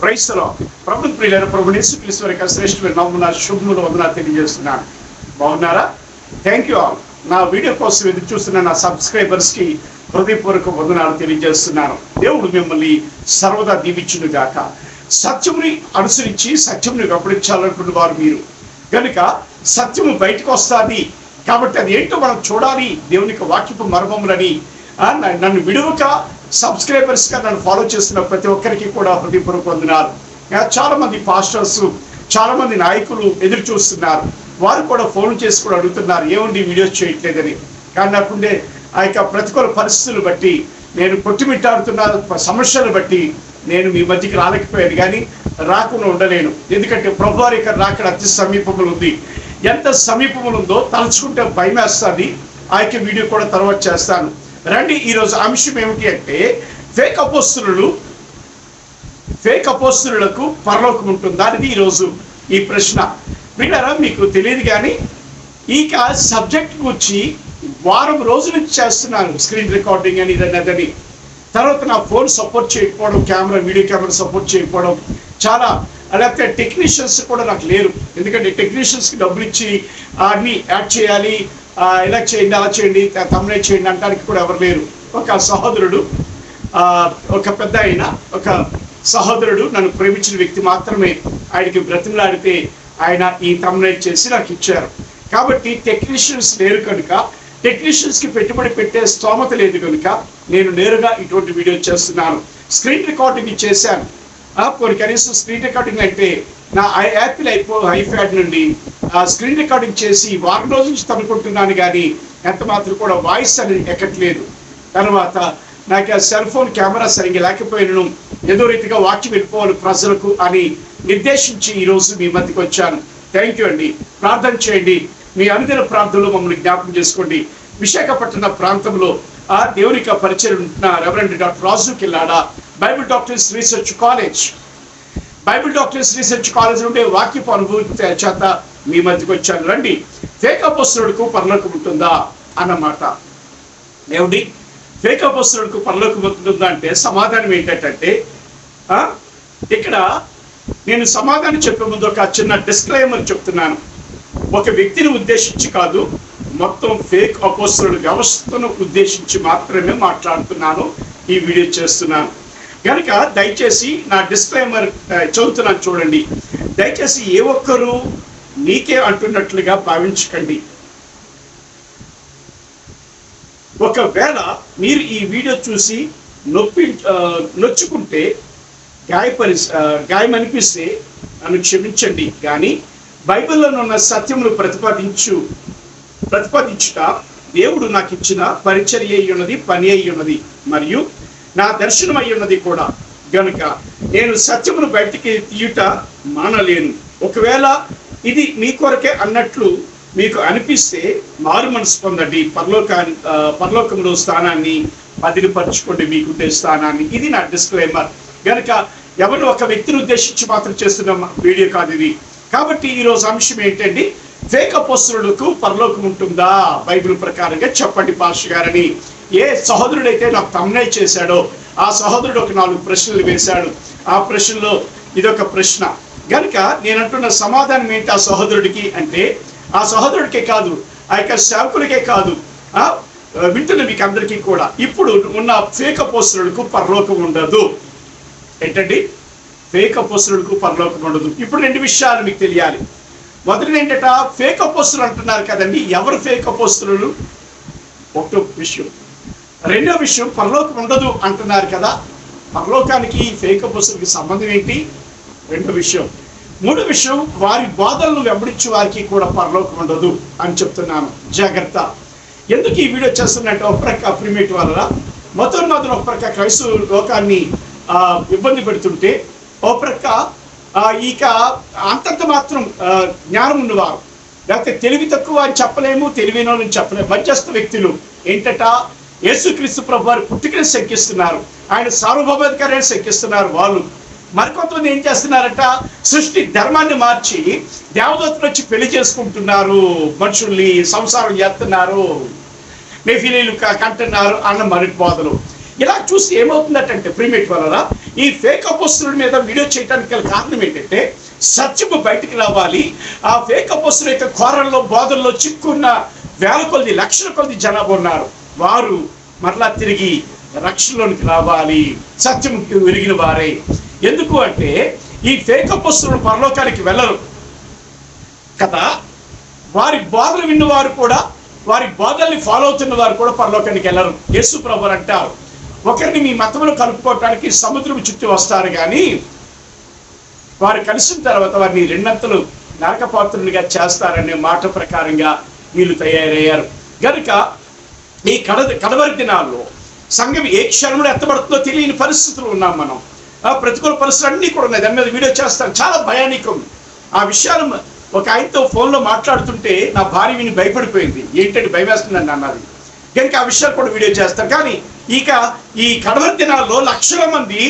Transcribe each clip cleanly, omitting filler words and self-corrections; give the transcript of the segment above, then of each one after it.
Praise the lord. ప్రభు ప్రియులైన ప్రభు యేసుక్రీస్తు వారి శ్రేష్ఠమైన నామమున శుభములు వందనాలు తెలియజేస్తున్నాను. బాగున్నారా? Thank you all. నా వీడియో కోసం ఎదురు చూస్తున్న నా సబ్స్క్రైబర్స్ కి హృదయపూర్వక వందనాలు తెలియజేస్తున్నాను. దేవుడు మిమ్మల్ని సర్వదా దీవించును గాక. సత్యముని అనుసరించి సత్యముని వెంబడించాలనుకున్న వారు మీరు కనుక సత్యము బయటకు వస్తుంది కాబట్టి అది ఏంటో మనం చూడాలి. దేవునికి వాక్యపు మర్మములని నన్ను విడువక సబ్స్క్రైబర్స్ గా నన్ను ఫాలో చేస్తున్న ప్రతి ఒక్కరికి కూడా హృదయపూర్వక వందనాలు. చాలా మంది పాస్టర్స్, చాలా మంది నాయకులు ఎదురు చూస్తున్నారు. వారు కూడా ఫోన్ చేసి కూడా అడుగుతున్నారు, ఏముంది వీడియోస్ చేయట్లేదని. కానీ నాకుండే ఆ యొక్క ప్రతికూల పరిస్థితులు బట్టి, నేను కొట్టుమిట్టాడుతున్న సమస్యలు బట్టి నేను మీ మధ్యకి రాలేకపోయాను. కానీ రాకుండా ఉండలేను. ఎందుకంటే ప్రభువారి యొక్క రాకడ అతి సమీపములు ఉంది. ఎంత సమీపములు ఉందో తలుచుకుంటే భయం వేస్తుంది. ఆ యొక్క వీడియో కూడా తర్వాత చేస్తాను. రండి, ఈరోజు అంశం ఏమిటి అంటే ఫేక్ అపోస్తలులకు పరలోకం ఉంటుందా అనేది ఈరోజు ఈ ప్రశ్న. విన్నారా? మీకు తెలియదు కానీ ఈ సబ్జెక్ట్ గురించి వారం రోజుల నుంచి చేస్తున్నాను. స్క్రీన్ రికార్డింగ్ అని ఇదని అదని. తర్వాత నా ఫోన్ సపోర్ట్ చేయకపోవడం, వీడియో కెమెరా సపోర్ట్ చేయకపోవడం, చాలా లేకపోతే టెక్నీషియన్స్ కూడా నాకు లేరు. ఎందుకంటే టెక్నీషియన్స్కి డబ్బులు ఇచ్చి అన్ని యాడ్ చేయాలి, ఇలా చేయండి, అలా చేయండి, తమ్ముడే చేయండి అనడానికి కూడా ఎవరు లేరు. ఒక సహోదరుడు, ఒక పెద్ద ఒక సహోదరుడు నన్ను ప్రేమించిన వ్యక్తి మాత్రమే ఆయనకి బ్రతిమలాడితే ఆయన ఈ తమ్ముడే చేసి నాకు ఇచ్చారు. కాబట్టి టెక్నీషియన్స్ లేరు కనుక, టెక్నీషియన్స్కి పెట్టుబడి పెట్టే స్తోమత లేదు కనుక నేను నేరుగా ఇటువంటి వీడియో చేస్తున్నాను. స్క్రీన్ రికార్డింగ్ చేశాను. కొన్ని కనీసం స్క్రీన్ రికార్డింగ్ అంటే నా యాపిల్ ఐప్యాడ్ నుండి స్క్రీన్ రికార్డింగ్ చేసి వారం రోజుల నుంచి తనుకుంటున్నాను. కానీ ఎంత మాత్రం కూడా వాయిస్ అనేది ఎక్కట్లేదు. తర్వాత నాకు ఆ సెల్ ఫోన్ కెమెరా సరిగ్గా లేకపోయినను ఏదో రీతిగా వాక్యం వెళ్ళిపోవాలి ప్రజలకు అని నిర్దేశించి ఈరోజు మీ మధ్యకి వచ్చాను. థ్యాంక్ యూ అండి. ప్రార్థన చేయండి. మీ అనుదిన ప్రార్థనలో మమ్మల్ని జ్ఞాపకం చేసుకోండి. విశాఖపట్నం ప్రాంతంలో దేవునిక పరిచయం ఉంటున్న రెవరెండ్ డాక్టర్ రాజు కిల్లాడా బైబిల్ డాక్టర్స్ రీసెర్చ్ కాలేజ్ నుండి వాక్యపు అనుభూతి చేత మీ మధ్యకి వచ్చాను. రండి, ఫేక్ అపోస్తలులకు పరలోకం ఉంటుందా అన్నమాట. ఏమిటి ఫేక్ అపోస్తలులకు పరలోకం ఉంటుందా అంటే సమాధానం ఏంటంటే, ఇక్కడ నేను సమాధానం చెప్పే ముందు ఒక చిన్న డిస్క్లైమర్ చెప్తున్నాను. ఒక వ్యక్తిని ఉద్దేశించి కాదు, మొత్తం ఫేక్ అపోస్తలుల వ్యవస్థను ఉద్దేశించి మాత్రమే మాట్లాడుతున్నాను, ఈ వీడియో చేస్తున్నాను. కనుక దయచేసి నా డిస్క్లైమర్ చదువుతున్నాను చూడండి. దయచేసి ఏ ఒక్కరూ నీకే అంటున్నట్లుగా భావించకండి. ఒకవేళ మీరు ఈ వీడియో చూసి నొచ్చుకుంటే, గాయమనిపిస్తే నన్ను క్షమించండి. కానీ బైబిల్లో ఉన్న సత్యమును ప్రతిపాదించుట దేవుడు నాకు ఇచ్చిన పరిచర్య అయి ఉన్నది, పని అయి ఉన్నది, మరియు నా దర్శనం అయి ఉన్నది కూడా. గనుక నేను సత్యమును బయటికి తీయుట మానలేను. ఒకవేళ ఇది మీ కొరకే అన్నట్లు మీకు అనిపిస్తే మారు మనసు పొందండి. పరలోకంలో స్థానాన్ని పదిలిపరచుకోండి, మీకుండే స్థానాన్ని. ఇది నా డిస్క్లైమర్. గనుక ఎవరు ఒక వ్యక్తిని ఉద్దేశించి మాత్రం చేస్తున్న వీడియో కాదు ఇది. కాబట్టి ఈరోజు అంశం ఏంటండి, ఫేక్ అపోస్తలులకు పరలోకం ఉంటుందా బైబిల్ ప్రకారంగా చెప్పండి పాస్టర్ గారని ఏ సహోదరుడైతే నాకు తమ్ముడే చేశాడో ఆ సహోదరుడు ఒక 4 ప్రశ్నలు వేశాడు. ఆ ప్రశ్నలో ఇదొక ప్రశ్న. గనుక నేనంటున్న సమాధానం ఏంటి ఆ సహోదరుడికి అంటే, ఆ సహోదరుడికే కాదు, ఆ యొక్క సేవకులకే కాదు, వింటున్న మీకు అందరికీ కూడా ఇప్పుడు ఉన్న ఫేక్ అపోస్తలులకు పరలోకం ఉండదు. ఏంటండి? ఫేక్ అపోస్తలులకు పరలోకం ఉండదు. ఇప్పుడు 2 విషయాలు మీకు తెలియాలి. మొదటిది ఏంటంటే, ఫేక్ అపోస్తలు అంటున్నారు కదండి, ఎవరు ఫేక్ అపోస్తలు? ఒకటో విషయం. రెండో విషయం, పరలోకం ఉండదు అంటున్నారు కదా, పరలోకానికి ఫేక్ అపోస్తలుకి సంబంధం ఏంటి? రెండో విషయం. మూడో విషయం, వారి బోధనలు వెంబడించే వారికి కూడా పరలోకం ఉండదు అని చెప్తున్నాను. జాగ్రత్త. ఎందుకు ఈ వీడియో చేస్తున్నట్టు, ఒక ప్రక్క ప్రిమేట్ వల్ల మొదలు ఒక ప్రక్క క్రైస్తవ లోకాన్ని ఇబ్బంది పెడుతుంటే, ఒక ప్రక్క ఇక అంతంత మాత్రం జ్ఞానం ఉన్నవారు, లేకపోతే తెలివి తక్కువ అని చెప్పలేము, తెలివైన వాళ్ళని చెప్పలేము, మధ్యస్థ వ్యక్తులు ఏంటట, యేసుక్రీస్తు ప్రభు వారి పుట్టుకని శంకిస్తున్నారు, ఆయన సార్వభౌమాధికారాన్ని శంకిస్తున్నారు. వాళ్ళు మరికొంతమంది ఏం చేస్తున్నారట, సృష్టి ధర్మాన్ని మార్చి దేవదత్తులు వచ్చి పెళ్లి చేసుకుంటున్నారు, మనుషుల్ని సంసారం చేస్తున్నారు, నెఫిలీలు కంటున్నారు అన్న మరి బోధలు. ఇలా చూసి ఏమవుతుందంటే ప్రీమేట్ వల్ల ఈ ఫేక్ అపోస్తుల మీద వీడియో చేయడానికి గల కారణం ఏంటంటే సత్యము బయటికి రావాలి. ఆ ఫేక్ అపోస్తుల యొక్క కోరల్లో బోధల్లో చిక్కున్న వేల కొద్ది లక్షల కొద్ది జనాభా ఉన్నారు. వారు మరలా తిరిగి రక్షణలోనికి రావాలి, సత్యముకి విరిగిన వారే. ఎందుకు అంటే ఈ ఫేక్ అపోస్తులు పరలోకానికి వెళ్ళరు కదా. వారి బోధలు విన్నవారు కూడా, వారి బోధల్ని ఫాలో అవుతున్న వారు కూడా పరలోకానికి వెళ్ళరు. యేసు ప్రభువు అంటారు, ఒకరిని మీ మతమును కలుపుకోవటానికి సముద్రం చుట్టూ వస్తారు కానీ వారు కలిసిన తర్వాత వారిని రెండంతలు నరకపాత్రునిగా చేస్తారనే మాట ప్రకారంగా వీళ్ళు తయారయ్యారు. కనుక ఈ కడవరి దినాల్లో సంఘం ఏ క్షణంలో ఎత్తబడుతుందో తెలియని పరిస్థితులు ఉన్నాం మనం. ప్రతికూల పరిస్థితులు అన్నీ కూడా ఉన్నాయి. దాని మీద వీడియో చేస్తాను. చాలా భయానకం ఆ విషయాలు. ఒక ఆయనతో ఫోన్లో మాట్లాడుతుంటే నా భార్య విని భయపడిపోయింది. ఏంటంటే భయవేస్తుందని అన్నది. కనుక ఆ విషయాలు కూడా వీడియో చేస్తాను. కానీ ఇక ఈ కడవరి దినాల్లో లక్షల మంది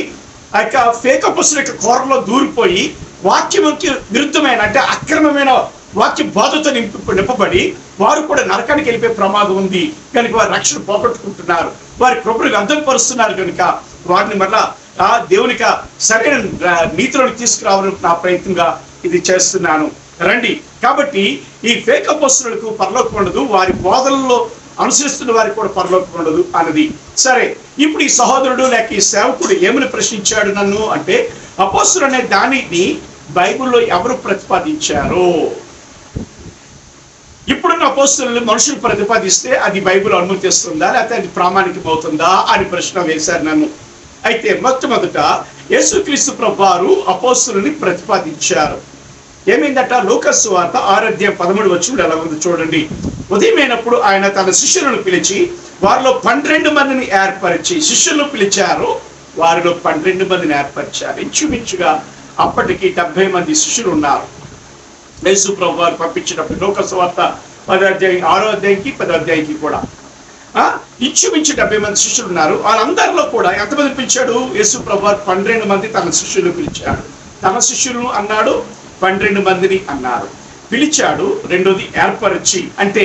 ఆ యొక్క ఫేక్ అపోస్తుల యొక్క కోరలో దూరిపోయి వాక్యంకి విరుద్ధమైన అంటే అక్రమమైన వాక్య బోధతో నింపబడి వారు కూడా నరకానికి వెళ్ళిపోయే ప్రమాదం ఉంది. కనుక వారి రక్షణ పోగొట్టుకుంటున్నారు, వారి కృపను వ్యర్థపరుస్తున్నారు. కనుక వారిని మళ్ళా ఆ దేవునికి సరైన నీతిలోకి తీసుకురావాలని నా ప్రయత్నంగా ఇది చేస్తున్నాను. రండి. కాబట్టి ఈ ఫేక్ అపోస్తులకు పరలోకం ఉండదు, వారి బోధనలో అనుసరిస్తున్న వారికి కూడా పరలోకం ఉండదు అన్నది. సరే, ఇప్పుడు ఈ సహోదరుడు లేక ఈ సేవకుడు ఏమని ప్రశ్నించాడు నన్ను అంటే, అపోస్తులు అనే దానిని బైబిల్లో ఎవరు ప్రతిపాదించారో, ఇప్పుడున్న అపోస్తులను మనుషులు ప్రతిపాదిస్తే అది బైబిల్ అనుమతిస్తుందా లేకపోతే అది ప్రామాణికం అవుతుందా అని ప్రశ్న వేశారు నన్ను. అయితే మొట్టమొదట యేసుక్రీస్తు ప్రభువారు అపోస్తులని ప్రతిపాదించారు. ఏమైందట? లూకాసు సువార్త 6:13 ఎలా ఉంది చూడండి. ఉదయమైనప్పుడు ఆయన తన శిష్యులను పిలిచి వారిలో 12 మందిని ఏర్పరిచి, శిష్యులను పిలిచారు, వారిలో 12 మందిని ఏర్పరిచారు. ఇంచుమించుగా అప్పటికి 70 మంది శిష్యులు ఉన్నారు. యేసు ప్రభు వారు పంపించినప్పుడు లూకాసు సువార్త 6:10 కూడా ఇంచుమించు 70 మంది శిష్యులు ఉన్నారు. వాళ్ళందరిలో కూడా ఎంతమంది పిలిచాడు? యేసు ప్రభు వారు 12 మంది తన శిష్యులు పిలిచాడు. తన శిష్యులను అన్నాడు, 12 మందిని అన్నారు, పిలిచాడు. రెండోది ఏర్పరిచి, అంటే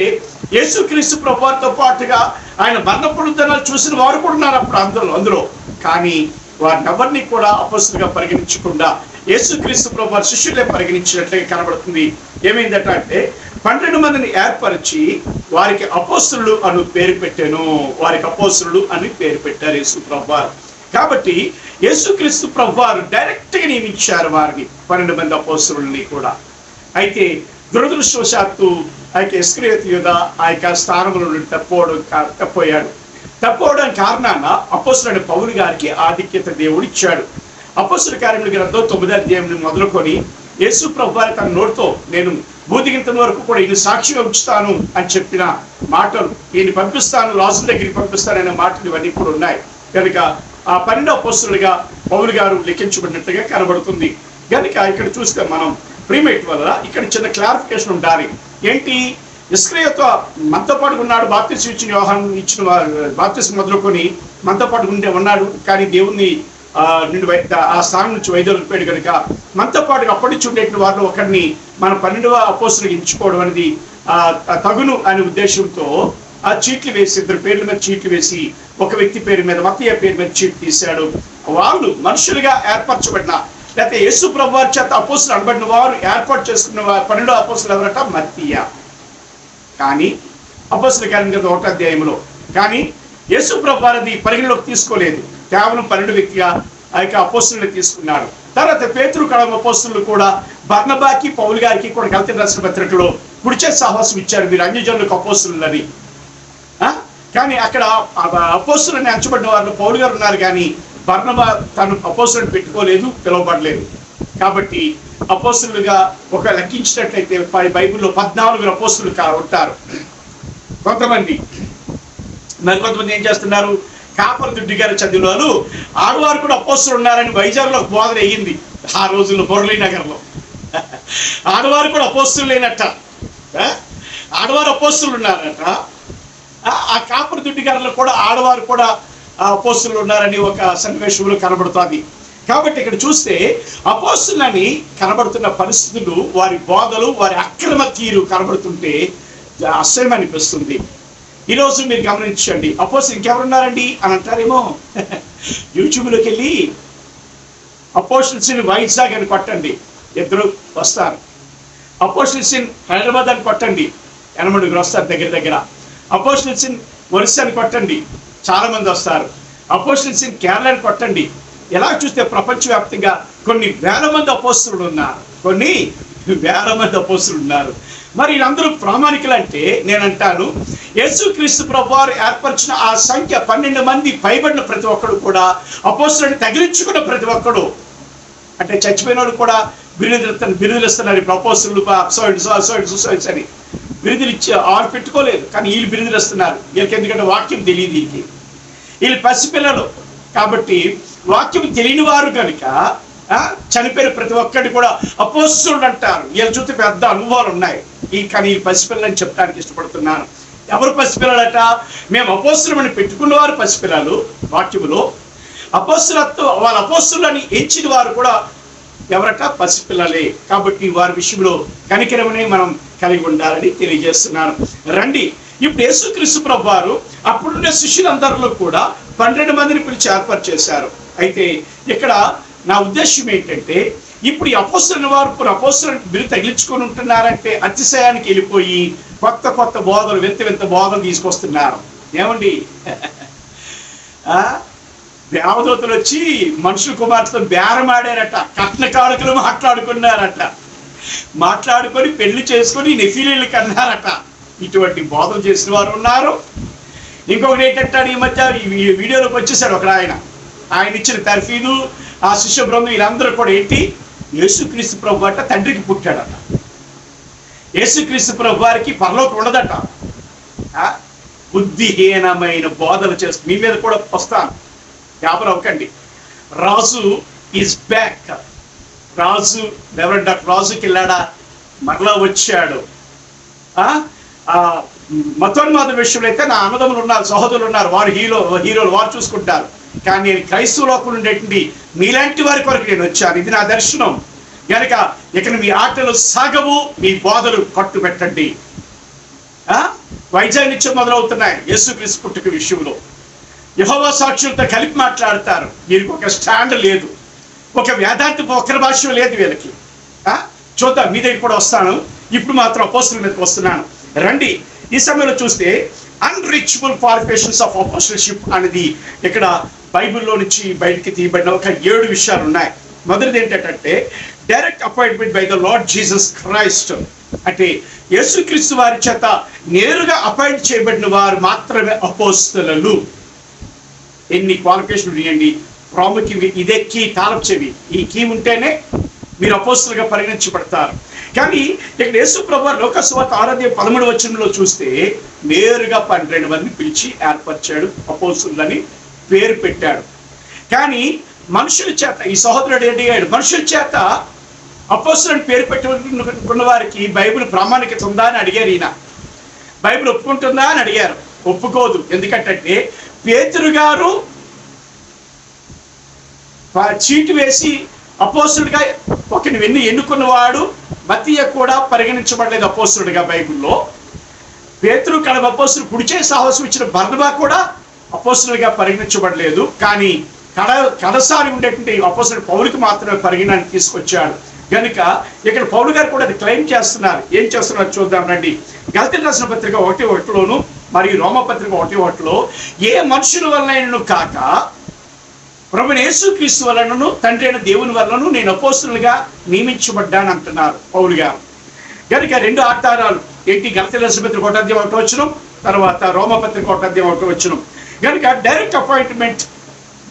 యేసుక్రీస్తు ప్రభువారితో పాటుగా ఆయన మరణపుడుదనాలు చూసిన వారు కూడా ఉన్నారు అప్పుడు అందులో. కానీ వారిని ఎవరిని కూడా అపోస్తులుగా పరిగణించకుండా యేసుక్రీస్తు ప్రభువారి శిష్యులే పరిగణించినట్లుగా కనబడుతుంది. ఏమైందట అంటే 12 మందిని ఏర్పరిచి వారికి అపోస్తులు అని పేరు పెట్టాను. వారికి అపోస్తులు అని పేరు పెట్టారు యేసు ప్రభువారు. కాబట్టి యేసుక్రీస్తు ప్రభువారు డైరెక్ట్గా నియమించారు వారిని, 12 మంది అపోస్తులని కూడా. అయితే దురదృష్టవశాత్తు ఆ యొక్క ఇస్కరియోతు యూదా ఆ యొక్క స్థానంలో నుండి తప్పిపోవడం కారణాన అపోస్తులైన పౌలు గారికి ఆధిక్యత దేవుడు ఇచ్చాడు. అపోస్తుల కార్యముల గ్రంథం 9వ అధ్యాయం మొదలుకొని యేసు ప్రభువారు తన నోటితో నేను భూదిగంతం వరకు కూడా ఈయన సాక్షిగా ఉంచుతాను అని చెప్పిన మాటలు, ఈయన పంపిస్తాను, రాజుల దగ్గరికి పంపిస్తాననే మాటలు ఇవన్నీ కూడా ఉన్నాయి. కనుక ఆ 12 అపోస్తులుగా పౌలు గారు లెక్కించబడినట్టుగా కనబడుతుంది. కనుక ఇక్కడ చూస్తే మనం ప్రీమేట్ వల్ల ఇక్కడ చిన్న క్లారిఫికేషన్ ఉండాలి. ఏంటి? ఇస్కరియోతు మనతో పాటు ఉన్నాడు, బాప్తిసం ఇచ్చిన యోహాను ఇచ్చిన బాప్తిసం మొదలుకొని మనతో పాటు ఉన్నాడు. కానీ దేవుని నుండి ఆ స్థానం నుంచి వైదొలిపోయాడు. కనుక మనతో పాటు అప్పటి నుంచి ఉండేటువంటి వారిలో ఒకరిని మన 12వ అపోస్తులుగా ఎంచుకోవడం అనేది తగును అనే ఉద్దేశంతో ఆ చీట్లు వేసి, 2 పేర్ల మీద చీట్లు వేసి, ఒక వ్యక్తి పేరు మీద మత్తయ్య పేరు మీద చీట్ తీశాడు. వాళ్ళు మనుషులుగా ఏర్పరచబడిన లేకపోతే యేసు ప్రభువారి చేత అపోస్తులు అనబడిన వారు ఏర్పాటు చేసుకున్న 12వ అపోస్తులు ఎవరట? మత్తయ్య. కానీ అపోస్తుల కార్యం గ్రంథం 1వ అధ్యాయంలో కానీ యేసు ప్రభువారిది పరిగణలోకి తీసుకోలేదు. కేవలం 12 వ్యక్తిగా ఆ యొక్క అపోస్తులను తీసుకున్నాడు. తర్వాత పేతురు కడమ అపోస్తులు కూడా బర్నబాకి పౌలు గారికి కూడా గలతీ రాసిన పత్రికలో కుడిచే సాహసం ఇచ్చారు, మీరు అన్యజనులకు అపోస్తులని. కానీ అక్కడ అపోస్తులని అంచబడిన వారిలో పౌలు గారు ఉన్నారు, కానీ బర్నబా తను అపోస్తులను పెట్టుకోలేదు, పిలువబడలేదు. కాబట్టి అపోస్తులుగా ఒక లెక్కించినట్లయితే బైబిల్లో 14 అపోస్తులు ఉంటారు. కొంతమంది మరికొంతమంది ఏం చేస్తున్నారు? కాపర్ దుడ్డి గారు చదివిన వాళ్ళు ఆడవారు కూడా అపోస్తులు ఉన్నారని వైజాగ్లో బోధన అయ్యింది. ఆ రోజుల్లో మురళీనగర్లో ఆడవారు కూడా అపోస్తులు లేనట్ట, ఆడవారు అపోస్తులు ఉన్నారట. ఆ కాపర్ దుడ్డి గారిలో కూడా ఆడవారు కూడా అపోస్తులు ఉన్నారని ఒక సన్నివేశంలో కనబడుతుంది. కాబట్టి ఇక్కడ చూస్తే అపోస్తులని కనబడుతున్న పరిస్థితులు, వారి బోధలు, వారి అక్రమ తీరు కనబడుతుంటే అసహ్యం అనిపిస్తుంది. ఈరోజు మీరు గమనించండి, అపోస్తులు ఇంకెవరున్నారండి అని అంటారేమో. యూట్యూబ్లోకి వెళ్ళి అపోస్టల్స్ ఇన్ వైజాగ్ అని కొట్టండి, ఇద్దరు వస్తారు. అపోస్టల్స్ ఇన్ హైదరాబాద్ అని కొట్టండి, 80 వస్తారు దగ్గర దగ్గర. అపోస్టల్స్ ఇన్ ఒరిస్సా అని కొట్టండి, చాలా మంది వస్తారు. అపోస్టల్స్ ఇన్ కేరళ అని కొట్టండి. ఎలా చూస్తే ప్రపంచవ్యాప్తంగా కొన్ని వేల మంది అపోస్తులు ఉన్నారు, కొన్ని వేల మంది అపోస్తులు ఉన్నారు. మరి వీళ్ళందరూ ప్రామాణికులు అంటే నేను అంటాను, యేసుక్రీస్తు ప్రభువారు ఏర్పరిచిన ఆ సంఖ్య 12 మంది పైబడిన ప్రతి ఒక్కడు కూడా అపోస్తులను తగిలించుకున్న ప్రతి ఒక్కడు, అంటే చచ్చిపోయిన వాడు కూడా బిరుదులు ఇస్తున్నారు. ఇప్పుడు అపోస్తులు అని బిరుదులు ఇచ్చి ఆరు పెట్టుకోలేదు, కానీ వీళ్ళు బిరుదులు ఇస్తున్నారు. వీళ్ళకి ఎందుకంటే వాక్యం తెలియదు, వీళ్ళు పసిపిల్లలు కాబట్టి వాక్యం తెలియని వారు కనుక చనిపోయిన ప్రతి ఒక్కటి కూడా అపోస్తులు అంటారు. వీళ్ళ చుట్టూ పెద్ద అనుభవాలు ఉన్నాయి. కానీ ఈ పసిపిల్లలని చెప్పడానికి ఇష్టపడుతున్నాను. ఎవరు పసిపిల్లలట? మేము అపోస్తులమని పెట్టుకున్నవారు పసిపిల్లలు వాక్యములో. అపోస్తులత్వం వాళ్ళ అపోస్తులని ఎంచిన వారు కూడా ఎవరట? పసిపిల్లలే. కాబట్టి వారి విషయంలో కనికరమనే మనం కలిగి ఉండాలని తెలియజేస్తున్నాను. రండి, ఇప్పుడు యేసుక్రీస్తు ప్రభువారు అప్పుడున్న శిష్యులందరిలో కూడా 12 మందిని పిలిచి ఏర్పాటు చేశారు. అయితే ఇక్కడ నా ఉద్దేశం ఏంటంటే, ఇప్పుడు ఈ అపోస్తులైన వారు అపోస్తులను బిరుదు తగిలించుకొని ఉంటున్నారంటే అతిశయానికి వెళ్ళిపోయి కొత్త కొత్త బోధలు, వింత బోధలు తీసుకొస్తున్నారు. ఏమండి, దేవదూతలు వచ్చి మనుషుల కుమార్తెతో బేరమాడారట, కట్న కానుకలు మాట్లాడుకున్నారట, మాట్లాడుకొని పెళ్లి చేసుకొని నెఫీలీలు కన్నారట. ఇటువంటి బోధలు చేసిన వారు ఉన్నారు. ఇంకొకటి ఏంటంటే, ఈ మధ్య ఈ వీడియోలోకి వచ్చేసాడు ఒక ఆయన ఇచ్చిన తర్ఫీదు, ఆ శిష్య బృందం వీళ్ళందరూ కూడా ఏంటి, యేసుక్రీస్తు ప్రభు అట తండ్రికి పుట్టాడట, యేసుక్రీస్తు ప్రభు వారికి పరలోకం ఉండదట. బుద్ధిహీనమైన బోధలు చేస్తూ మీ మీద కూడా వస్తాను, వ్యాపారం అవ్వకండి. Raju is back. Raju reverend doctor రాజుకి వెళ్ళాడా? మరలా వచ్చాడు. మతోన్మాద విషయంలో అయితే నా అన్నదమ్ములు ఉన్నారు, సహోదరులు ఉన్నారు, వారు హీరోలు వారు చూసుకుంటారు. కానీ నేను క్రైస్తవ లోకంలో ఉండేటువంటి మీలాంటి వారి కొరకు నేను వచ్చాను. ఇది నా దర్శనం. కనుక ఇక మీ ఆటలు సాగవు, మీ బోధలు కట్టు పెట్టండి. వైజాగ్ నుంచి మొదలవుతున్నాయి యేసుక్రీస్తు పుట్టుక విషయంలో. యెహోవా సాక్షులతో కలిపి మాట్లాడతారు. వీరికి ఒక స్టాండ్ లేదు, ఒక వేదాంత ఒకరి భాష లేదు వీళ్ళకి. చూద్దాం, మీ దగ్గర కూడా వస్తాను. ఇప్పుడు మాత్రం అపోస్తుల మీదకి వస్తున్నాను. రండి, ఈ సమయంలో చూస్తే అన్రీచబుల్ క్వాలిఫికేషన్స్ ఆఫ్ అపోస్టల్షిప్ అనేది ఇక్కడ బైబిల్లో నుంచి బయటికి తీయబడిన ఒక 7 విషయాలు ఉన్నాయి. మొదటిది ఏంటంటే, direct appointment by the Lord Jesus Christ. అంటే యేసుక్రీస్తు వారి చేత నేరుగా అపాయింట్ చేయబడిన వారు మాత్రమే అపోస్తలులు. ఎన్ని క్వాలిఫికేషన్లు ఉన్నాయండి, ప్రాముఖ్యం ఇదే కీ, తాళపు చెవి. ఈ కీ ఉంటేనే మీరు అపోస్తలుగా పరిగణించబడతారు. కానీ ఇక్కడ యేసు ప్రభువు లోక సువార్త 6:13 చూస్తే నేరుగా 12 మందిని పిలిచి ఏర్పరిచాడు, అపోస్తలులని పేరు పెట్టాడు. కానీ మనుషుల చేత ఈ సహోదరుడు అడిగాడు, మనుషుల చేత అపోస్తలుని పేరు పెట్టుకున్న వారికి బైబిల్ ప్రామాణికత ఉందా అని అడిగారు. ఈయన బైబిల్ ఒప్పుకుంటుందా అని అడిగారు. ఒప్పుకోదు. ఎందుకంటే పేతురు గారు చీటు వేసి అపోస్తలుడిగా ఒకరిని ఎన్నుకున్నవాడు. మత్తయి కూడా పరిగణించబడలేదు అపోస్తలుడిగా బైబిల్లో. పేతురు కడప అపోస్తలుడు కుడిచే సాహసం ఇచ్చిన బర్నబా కూడా అపోస్తలుడిగా పరిగణించబడలేదు. కానీ కడసారి ఉండేటువంటి అపోస్తలుడు పౌలుకి మాత్రమే పరిగణానికి తీసుకొచ్చాడు. కనుక ఇక్కడ పౌలు గారు కూడా అది క్లెయిమ్ చేస్తున్నారు. ఏం చేస్తున్నారు చూద్దాం రండి. గలతీయులకు రాసిన పత్రిక 1:1 మరియు రోమపత్రిక 1:1 ఏ మనుషుల వలనైనను కాక ప్రభువైన యేసుక్రీస్తు వలనను తండ్రి అయిన దేవుని వలనను నేను అపోస్తలుగా నియమించబడ్డాను అంటున్నారు పౌలు గారు. కనుక 2 ఆధారాలు ఏంటి? గలతీయులకు రాసిన పత్రిక 1:1 తర్వాత రోమపత్రిక 1:1. కనుక direct appointment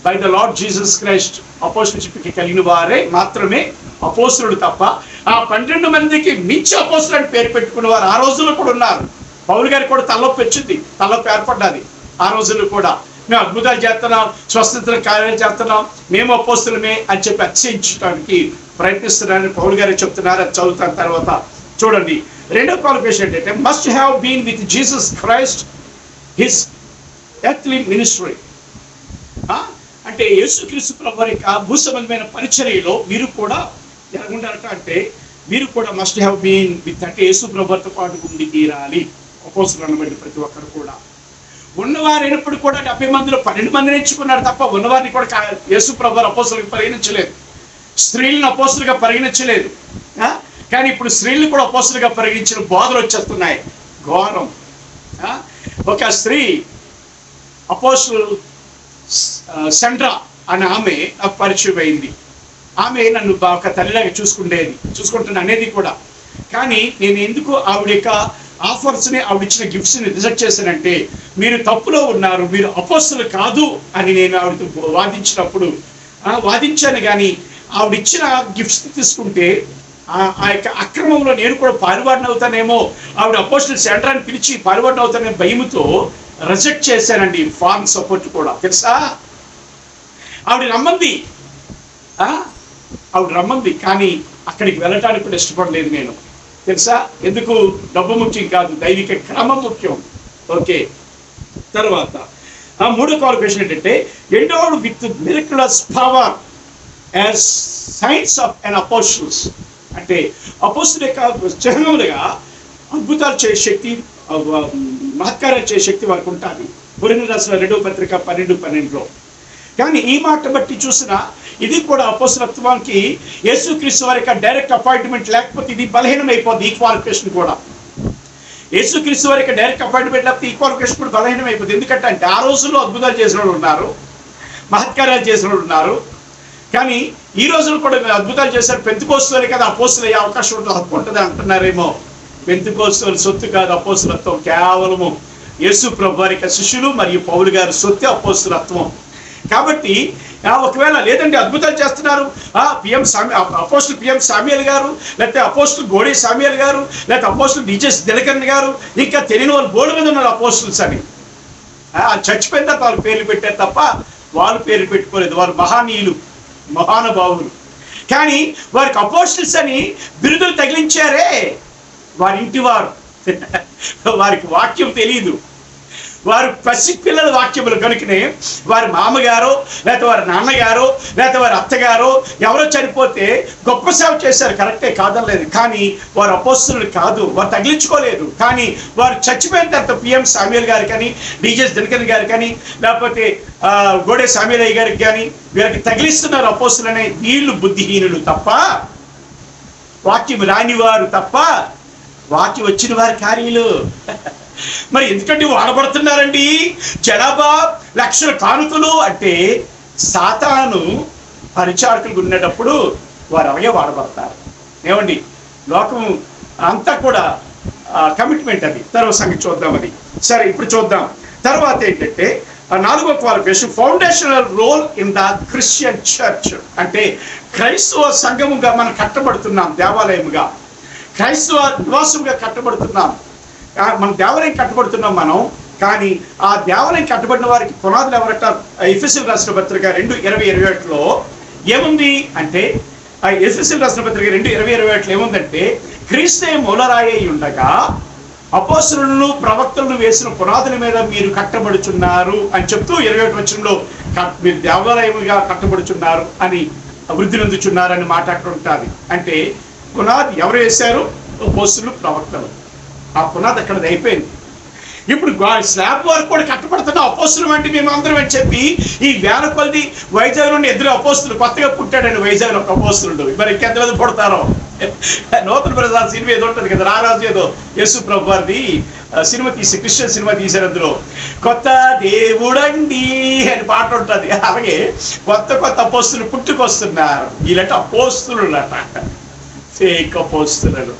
by the Lord Jesus Christ అపోస్టల్షిప్కి కలిగిన వారే మాత్రమే అపోస్తలుడు తప్ప ఆ 12 మందికి మించి అపోస్తలుని పేరు పెట్టుకున్న వారు ఆ రోజుల్లో కూడా ఉన్నారు. పౌలు గారికి కూడా తలనొప్పి వచ్చింది, తలనొప్పి ఏర్పడ్డది ఆ రోజుల్లో కూడా. మేము అద్భుతాలు చేస్తున్నాం, స్వస్థతల కార్యాలు చేస్తున్నాం, మేము అపోస్తలమే అని చెప్పి అతిశయించడానికి ప్రయత్నిస్తున్నారని పౌలు గారే చెప్తున్నారు. అది చదువుతాను తర్వాత. చూడండి, 2వ క్వాలిఫికేషన్ ఏంటంటే must have been with Jesus Christ his earthly ministry. అంటే యేసుక్రీస్తు ప్రభువు యొక్క భూసంబంధమైన పరిచర్యలో మీరు కూడా ఎలా ఉండాలట అంటే మీరు కూడా మస్ట్ హ్యావ్ బీన్ విత్, అంటే యేసు ప్రభువుతో పాటు ఉండి తీరాలి అపోస్తలులు అనబడి ప్రతి ఒక్కరు కూడా. ఉన్నవారైనప్పుడు కూడా 70 మందిలో 12 మందిని ఎంచుకున్నారు తప్ప ఉన్నవారిని కూడా యేసు ప్రభువు అపోస్తులుగా పరిగణించలేదు. స్త్రీలను అపోస్తులుగా పరిగణించలేదు. కానీ ఇప్పుడు స్త్రీలను కూడా అపోస్తులుగా పరిగణించిన బోధలు వచ్చేస్తున్నాయి. ఘోరం. ఒక స్త్రీ అపోస్తులు సెండ్రా అనే ఆమె నాకు పరిచయం అయింది. ఆమె నన్ను ఒక తల్లిలాగా చూసుకుంటాను అనేది కూడా. కానీ నేను ఎందుకు ఆవిడ యొక్క ఆఫర్స్ని, ఆవిడిచ్చిన గిఫ్ట్స్ని రిజెక్ట్ చేశానంటే, మీరు తప్పులో ఉన్నారు, మీరు అపోస్తులు కాదు అని నేను ఆవిడతో వాదించాను. కానీ ఆవిడిచ్చిన గిఫ్ట్స్ తీసుకుంటే ఆ యొక్క అక్రమంలో నేను కూడా పాల్వాడిని అవుతానేమో, ఆవిడ అపోస్తులు సెంటర్ని పిలిచి పాల్వాడిని అవుతానే భయముతో రిజెక్ట్ చేశానండి. ఫారెన్ సపోర్ట్ కూడా తెలుసా. ఆవిడ రమ్మంది కానీ అక్కడికి వెళ్ళటానికి కూడా ఇష్టపడలేదు నేను. తెలుసా ఎందుకు? డబ్బు ముఖ్యం కాదు, దైవిక క్రమం ముఖ్యం. ఓకే. తర్వాత మూడో క్వాలిఫికేషన్ ఏంటంటే, endowed with miraculous power as signs of an apostles. అంటే అపోస్తుల యొక్క చిహ్నములుగా అద్భుతాలు చేసే శక్తి, మహత్కార్యాలు చేసే శక్తి వారికి ఉంటుంది. కొరింథీయులకు రాసిన 2వ పత్రిక 12:12. కానీ ఈ మాట బట్టి చూసినా ఇది కూడా అపోస్తలత్వానికి యేసుక్రీస్తు వారి యొక్క డైరెక్ట్ అపాయింట్మెంట్ లేకపోతే ఇది బలహీనమైపోద్ది. ఈ క్వాలిఫికేషన్ కూడా యేసుక్రీస్తు వారి యొక్క డైరెక్ట్ అపాయింట్మెంట్ లేకపోతే ఈ క్వాలిఫికేషన్ కూడా బలహీనమైపోద్ది. ఎందుకంటే ఆ రోజుల్లో అద్భుతాలు చేసిన వాళ్ళు ఉన్నారు, మహత్కార్యాలు చేసిన వాళ్ళు ఉన్నారు. కానీ ఈ రోజులు కూడా అద్భుతాలు చేశారు, పెంతెకోస్తు కదా అపోస్తులు అయ్యే అవకాశం ఉంటుంది అంటున్నారేమో. పెంతెకోస్తు సొత్తు కాదు అపోస్తలత్వం, కేవలము యేసు ప్రభు వారి యొక్క శిష్యులు మరియు పౌలు గారి సొత్తే అపోస్తలత్వం. కాబట్టి ఒకవేళ లేదంటే అద్భుతాలు చేస్తున్నారు అపోస్టల్ పిఎం సామ్యూయల్ గారు, లేకపోతే అపోస్టల్ గోడే సామ్యూయల్ గారు, లేకపోతే అపోస్టల్ డిజెస్ దినకరన్ గారు, ఇంకా తెలియని వాళ్ళు బోర్డు మీద ఉన్నారు అపోస్టల్స్ అని. చచ్చిపోయిన తర్వాత వాళ్ళు పేర్లు పెట్టారు తప్ప వాళ్ళు పేర్లు పెట్టుకోలేదు. వారు మహానీయులు, మహానుభావులు. కానీ వారికి అపోస్టల్స్ అని బిరుదులు తగిలించారే వారి ఇంటి వారు. వారికి వాక్యం తెలియదు, వారు పసి పిల్లల వాక్యములు కనుకనే వారి మామగారు లేకపోతే వారి నాన్నగారు లేకపోతే వారి అత్తగారు ఎవరో చనిపోతే గొప్ప సేవ చేశారు, కరెక్టే కాదనలేదు. కానీ వారు అపోస్తలులు కాదు, వారు తగిలించుకోలేదు. కానీ వారు చచ్చిపోయిన తర్వాత పిఎం సామ్యూయల్ గారు కానీ, డిజెస్ దినకరన్ గారు కానీ, లేకపోతే గోడే సామ్యూయల్ అయ్య గారికి కానీ వీరికి తగిలిస్తున్నారు అపోస్తలు అనే. వీళ్ళు బుద్ధిహీనులు తప్ప, వాక్యం రానివారు తప్ప, వాక్యం వచ్చిన వారి కార్యాలు. మరి ఎందుకంటే వాడబడుతున్నారండి జనాభా లక్షల కానుకలు అంటే? సాతాను పరిచారకులు ఉన్నప్పుడు వారు అలాగే వాడబడతారు. ఏమండి, లోకం అంతా కూడా కమిట్మెంట్ అది. తర్వాత సంగతి చూద్దామని. సరే, ఇప్పుడు చూద్దాం. తర్వాత ఏంటంటే 4వ qualification, foundational role in the Christian church. అంటే క్రైస్తవ సంఘముగా మనం కట్టబడుతున్నాం, దేవాలయముగా క్రైస్తవ నివాసంగా కట్టబడుతున్నాం. మన దేవాలయం కట్టబడుతున్నాం మనం. కానీ ఆ దేవాలయం కట్టబడిన వారికి పునాదులు ఎవరట? ఎఫెసీయులకు రాసిన పత్రిక 2:20-21లో ఏముంది అంటే, ఆ ఎఫెసీయులకు రాసిన పత్రిక 2:20-21లో ఏముందంటే, క్రీస్తే మూలరాయి అయి ఉండగా అపోస్తలులను ప్రవక్తలను వేసిన పునాదుల మీద మీరు కట్టబడుచున్నారు అని చెప్తూ 21వ వచనంలో మీరు దేవాలయముగా కట్టబడుచున్నారు అని, అభివృద్ధి నొందుచున్నారని మాట్లాడుతుంటుంది. అంటే పునాది ఎవరు వేశారు? అపోస్తలులు, ప్రవక్తలు. ఆ పునాది అక్కడ అయిపోయింది. ఇప్పుడు స్లాబ్ వరకు కూడా కట్టబడుతున్న అపోస్తులు అంటే మేము అందరం అని చెప్పి ఈ వేల కొద్ది వైజాగ్ నుండి 2 అపోస్తులు కొత్తగా పుట్టాడండి. వైజాగ్ ఒక అపోస్తులుడు. మరి ఇంకెంతమంది పుడతారో. నూతన ప్రసాద్ సినిమా ఏదో ఉంటుంది కదా, రారాజు ఏదో యేసు ప్రభు వారిది సినిమా తీసి, క్రిస్టియన్ సినిమా తీశారు. అందులో కొత్త దేవుడండి అని పాట ఉంటుంది. అలాగే కొత్త కొత్త అపోస్తులు పుట్టుకొస్తున్నారు. వీళ్ళంటే అపోస్తులు అట, ఫేక్ అపోస్తులు.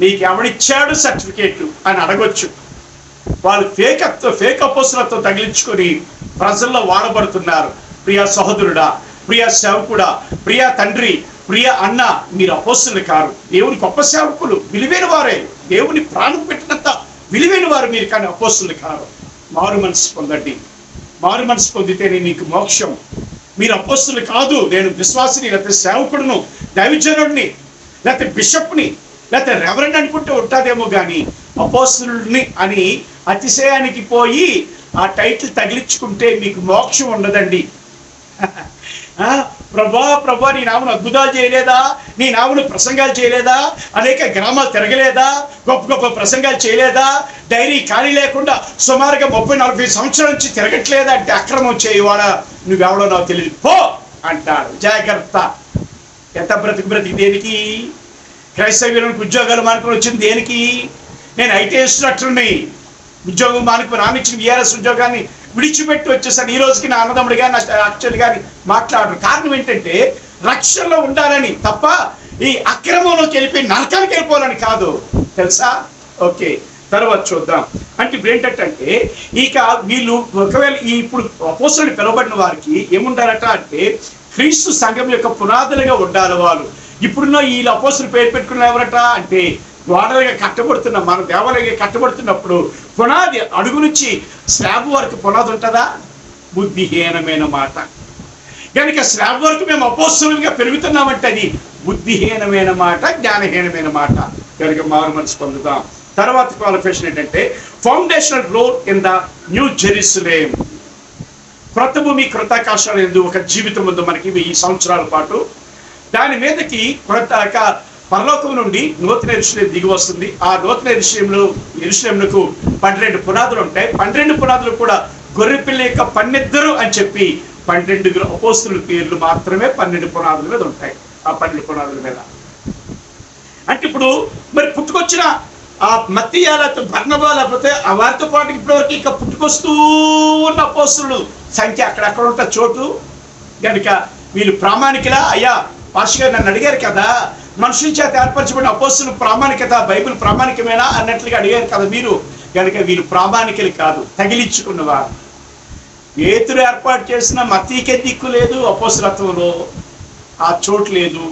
నీకు ఎవడిచ్చాడు సర్టిఫికేట్ అని అడగొచ్చు. వాళ్ళు ఫేక్ అపోస్తులతో తగిలించుకొని ప్రజల్లో వాడబడుతున్నారు. ప్రియ సహోదరుడా, ప్రియ సేవకుడా, ప్రియ తండ్రి, ప్రియ అన్న, మీరు అపోస్తులు కారు. దేవుని గొప్ప సేవకులు, విలువైన వారే, దేవుని ప్రాణం పెట్టినంత విలువైన వారు మీరు, కానీ అపోస్తులు కారు. మారు మనసు పొందండి. మారు మనసు పొందితేనే నీకు మోక్షం. మీరు అపోస్తులు కాదు. నేను విశ్వాసిని, లేకపోతే సేవకుడును, దైవజనుడిని, లేకపోతే బిషప్ని, లేకపోతే రెవరెండ్ అనుకుంటే ఉంటుందేమో. కానీ అపోస్తులుని అని అతిశయానికి పోయి ఆ టైటిల్ తగిలించుకుంటే మీకు మోక్షం ఉండదండి. ప్రభా నీ నామను అద్భుతాలు చేయలేదా, నీ నామను ప్రసంగాలు చేయలేదా, అనేక గ్రామాలు తిరగలేదా, గొప్ప గొప్ప ప్రసంగాలు చేయలేదా, డైరీ ఖాళీ లేకుండా సుమారుగా 30-40 సంవత్సరాల నుంచి తిరగట్లేదా అంటే అక్రమం చేయవాడా, నువ్వెవడో నాకు తెలియదు పో అంటాడు. జాగ్రత్త. ఎంత బ్రతికి దేనికి? క్రైస్తవులకు ఉద్యోగాలు మానుకొని వచ్చింది దేనికి? నేను ఐటీ ఇన్స్ట్రక్టర్ని, ఉద్యోగం మానుకొని రామిచ్చిన విఆర్ఎస్ ఉద్యోగాన్ని విడిచిపెట్టి వచ్చేసాను. ఈ రోజుకి నా అన్నదమ్ముడు కానీ నా అక్షలు కానీ మాట్లాడరు. కారణం ఏంటంటే రక్షణలో ఉండాలని తప్ప ఈ అక్రమంలోకి వెళ్ళిపోయి నరకానికి వెళ్ళిపోవాలని కాదు, తెలుసా? ఓకే, తర్వాత చూద్దాం. అంటే ఇప్పుడు ఏంటంటే ఇక వీళ్ళు ఒకవేళ ఇప్పుడు అపోస్తలులు పిలువబడిన వారికి ఏముండాలట అంటే క్రీస్తు సంఘం యొక్క పునాదులుగా ఉండాలి వాళ్ళు. ఇప్పుడున్న వీళ్ళు అపోస్తలులు పేరు పెట్టుకున్న ఎవరట అంటే గోడలుగా కట్టబడుతున్న మన దేవాలయంగా కట్టబడుతున్నప్పుడు పునాది అడుగు నుంచి స్లాబ్ వరకు పునాది ఉంటుందా? బుద్ధిహీనమైన మాట. కనుక స్లాబ్ వరకు మేము అపోస్తలులుగా పెరుగుతున్నామంటే అది బుద్ధిహీనమైన మాట, జ్ఞానహీనమైన మాట. కనుక మారు మనసు పొందుతాం. తర్వాత క్వాలిఫికేషన్ ఏంటంటే foundational role in the new Jerusalem. క్రొత్త భూమి కృతాకాశాలు ఎందు ఒక జీవితం ఉంది మనకి 1000 సంవత్సరాల పాటు. దాని మీదకి క్రొత్త పరలోకం నుండి నూతన యెరూషలేము దిగి వస్తుంది. ఆ నూతన యెరూషలేమునకు 12 పునాదులు ఉంటాయి. 12 పునాదులు కూడా గొర్రెపిల్ల యొక్క 12 అని చెప్పి 12 అపోస్తలుల పేర్లు మాత్రమే 12 పునాదుల మీద ఉంటాయి. ఆ 12 పునాదుల మీద అంటే ఇప్పుడు మరి పుట్టుకొచ్చిన ఆ మత్తయి లేకపోతే బర్నబా లేకపోతే ఆ వారితో పాటు ఇప్పటివరకు ఇక పుట్టుకొస్తూ ఉన్న అపోస్తలుల సంఖ్య అక్కడక్కడ ఉంటుంది చోటు. కనుక వీళ్ళు ప్రామాణికులా? అయ్యా పాస్టర్ గారు నన్ను అడిగారు కదా, మనుషుల చేత ఏర్పరచబడిన అపోస్తలుల ప్రామాణికత బైబిల్ ప్రామాణికమేనా అన్నట్లుగా అడిగారు కదా మీరు. కనుక వీళ్ళు ప్రామాణికులు కాదు, తగిలించుకున్నవారు. పేతురు ఏర్పాటు చేసిన మత్తయికే దిక్కు లేదు, అపోస్తలత్వంలో ఆ చోటు లేదు.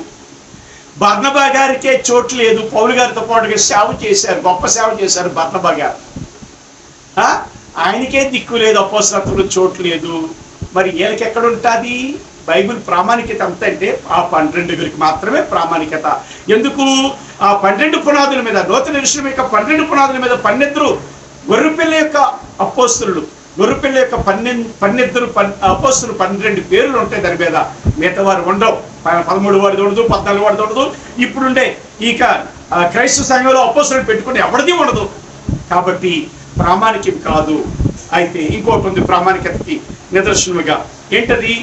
బర్నబా గారికే చోటు లేదు. పౌలు గారితో పాటుగా సేవ చేశారు, గొప్ప సేవ చేశారు బర్నబా గారు. ఆయనకే దిక్కు లేదు, అపోస్తలత్వంలో చోటు లేదు. మరి వీళ్ళకి ఎక్కడ ఉంటుంది బైబిల్ ప్రామాణికత? అంత అంటే ఆ 12 మాత్రమే ప్రామాణికత. ఎందుకు? ఆ 12 పునాదుల మీద, నూతన యెరూషలేము యొక్క 12 పునాదుల మీద 12 గొర్రెపిల్ల యొక్క అపోస్తలులు, గొర్రెపిల్ల యొక్క 12 అపోస్తలులు 12 పేర్లు ఉంటాయి దాని మీద. మిగతా వారు ఉండవు. 13 వాడిది ఉండదు, 14 వాడిది ఉండదు. ఇప్పుడుండే ఇక క్రైస్తవ సంఘంలో అపోస్తలులు పెట్టుకుని ఎవరిది ఉండదు. కాబట్టి ప్రామాణికం కాదు. అయితే ఇంకోటి ఉంది ప్రామాణికతకి నిదర్శనముగా. ఏంటది?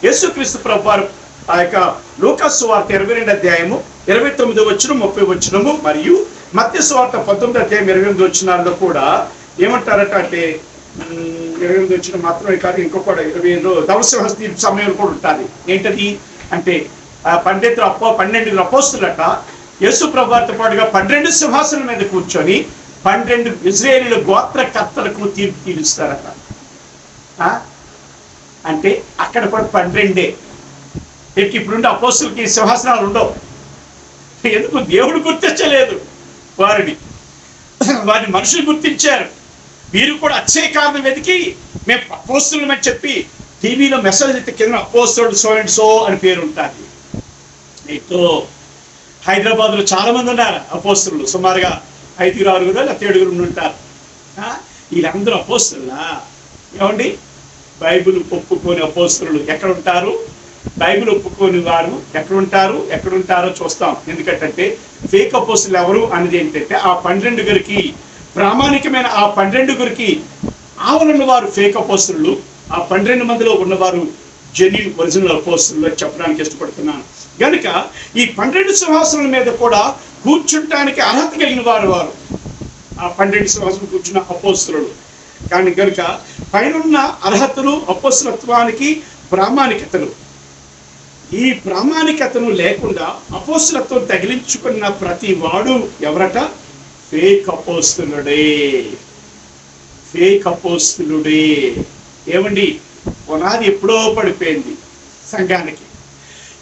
యేసుక్రీస్తు ప్రభువారు ఆ యొక్క లూకాసు సువార్త 22వ అధ్యాయము 29వ వచనం 30వ వచనము మరియు మత్తయి సువార్త 19వ అధ్యాయం 28వ వచనాల్లో కూడా ఏమంటారట అంటే 28వ వచనం మాత్రమే కాదు, ఇంకొక 25 ధవళసింహాసన తీర్పు సమయంలో కూడా ఉంటుంది. ఏంటది అంటే 12 అపోస్తలులట యేసు ప్రభువారితో పాటుగా 12 సింహాసనం మీద కూర్చొని 12 ఇశ్రాయేలీయుల గోత్రకర్తలకు తీర్పు తీరుస్తారట. అంటే అక్కడ కూడా 12. ఇప్పుడుండే అపోస్తలులకి సింహాసనాలు ఉండవు. ఎందుకు? దేవుడు గుర్తించలేదు వారిని మనుషులు గుర్తించారు. వీరు కూడా అచ్చే కారణం వెతికి మేము అపోస్తలులమని చెప్పి టీవీలో మెసేజ్ అయితే కింద అపోస్తలుడు సో అండ్ సో అని పేరు ఉంటుంది. అయితే హైదరాబాద్లో చాలా మంది ఉన్నారు అపోస్తలులు, సుమారుగా 5-6 లేకపోతే 7 ఉంటారు. వీళ్ళందరూ అపోస్తలులా? ఏమండి? బైబిల్ ఒప్పుకోని అపోస్తలులు ఎక్కడ ఉంటారు? బైబిల్ ఒప్పుకోని వారు ఎక్కడుంటారో చూస్తాం. ఎందుకంటే ఫేక్ అపోస్తలులు ఎవరు అనేది ఏంటంటే ఆ 12 ప్రామాణికమైన ఆ 12 ఆవరణ వారు ఫేక్ అపోస్తలులు, ఆ 12 మందిలో ఉన్నవారు జెన్యూన్ ఒరిజినల్ అపోస్తలులు అని చెప్పడానికి ఇష్టపడుతున్నాను. కనుక ఈ 12 సింహాసనాల మీద కూడా కూర్చుంటానికి అర్హత కలిగిన వారు ఆ 12 సింహాసనం కూర్చున్న అపోస్తలులు. కానీ కనుక పైనున్న అర్హతలు అపోస్తలత్వానికి ప్రామాణికతలు, ఈ ప్రామాణికతను లేకుండా అపోస్తలత్వం తగిలించుకున్న ప్రతి వాడు ఎవరట? ఫేక్ అపోస్తలుడే. ఏమండి? పునాది ఎప్పుడో పడిపోయింది సంఘానికి.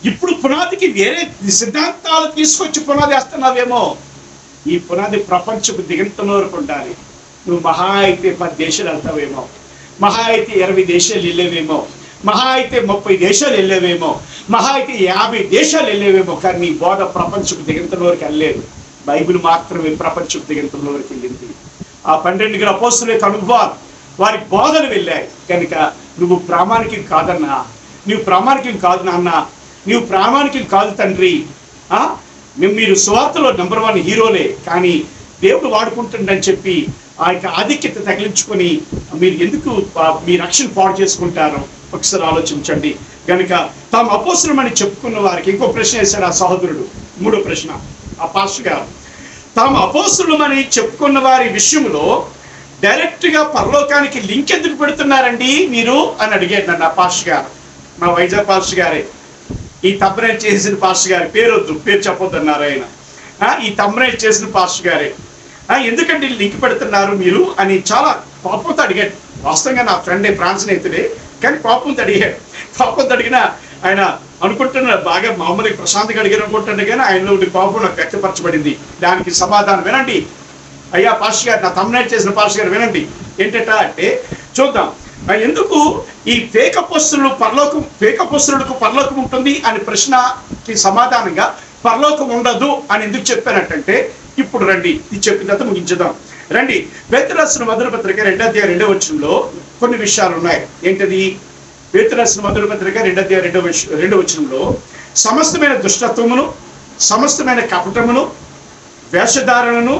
ఇప్పుడు పునాదికి వేరే సిద్ధాంతాలు తీసుకొచ్చి పునాది వేస్తున్నావేమో. ఈ పునాది ప్రపంచపు దిగంతం వరకు ఉండాలి. నువ్వు మహా అయితే 10 దేశాలు వెళ్తావేమో, మహా అయితే 20 దేశాలు వెళ్ళేవేమో, మహా అయితే 30 దేశాలు వెళ్ళేవేమో, మహా అయితే 50 దేశాలు వెళ్ళేవేమో. కానీ నీ బోధ ప్రపంచపు దిగంతం వరకు వెళ్ళలేదు. బైబిల్ మాత్రమే ప్రపంచపు దిగంతం వరకు వెళ్ళింది. ఆ 12 అపోస్తలుల యొక్క అనుభవాలు, వారి బోధలు వెళ్ళాయి. కనుక నువ్వు ప్రామాణికం కాదన్నా, నువ్వు ప్రామాణికం కాదు నాన్న, నీవు ప్రామాణికులు కాదు తండ్రి. మీరు సువార్తలో నెంబర్ 1 హీరోలే, కానీ దేవుడు వాడుకుంటుండని చెప్పి ఆ యొక్క ఆధిక్యత తగిలించుకొని మీరు ఎందుకు మీ రక్షణ పాడు చేసుకుంటారో ఒకసారి ఆలోచించండి. కనుక తాము అపోస్తలుమని చెప్పుకున్న వారికి ఇంకో ప్రశ్న వేశాడు ఆ సహోదరుడు. 3వ ప్రశ్న ఆ పాస్టర్ గారు, తాము అపోస్తలుమని చెప్పుకున్న వారి విషయంలో డైరెక్ట్గా పరలోకానికి లింక్ ఎందుకు పెడుతున్నారండి మీరు అని అడిగాడు నన్ను ఆ పాస్టర్ గారు. మా వైజాగ్ పాస్టర్ గారే, ఈ తమ్మునేట్ చేసిన పాస్టర్ గారి పేరు చెప్పొద్దన్నారు ఆయన. ఈ తమ్మునేట్ చేసిన పాస్టర్ గారే, ఎందుకంటే లింక్ పెడుతున్నారు మీరు అని చాలా కోపంతో అడిగాడు. వాస్తవంగా నా ఫ్రెండే, ప్రాణ స్నేహితుడే, కానీ కోపంతో అడిగినా ఆయన అనుకుంటున్నారు బాగా మామూలుగా ప్రశాంతంగా అడిగారు అనుకుంటుండే, కానీ ఆయనలో కోపం నాకు వ్యక్తపరచబడింది. దానికి సమాధానం వినండి. అయ్యా పాస్టర్ గారు, నా తమ్మునేట్ చేసిన పాస్టర్ గారు వినండి. ఏంటంట అంటే చూద్దాం, ఎందుకు ఈ ఫేక్ అపోస్తలులకు పరలోకం ఉంటుంది అని ప్రశ్నకి సమాధానంగా పరలోకం ఉండదు అని ఎందుకు చెప్పానంటే, ఇప్పుడు రండి ఇది చెప్పిన తర్వాత ముగించుదాం. రండి, పేతురు రాసిన మొదటి పత్రిక 2వ అధ్యాయం 2వ వచనంలో కొన్ని విషయాలు ఉన్నాయి. ఏంటది? పేతురు రాసిన మొదటి పత్రిక 2వ అధ్యాయం 2వ వచనంలో సమస్తమైన దుష్టత్వమును, సమస్తమైన కపటమును, వేషధారణను,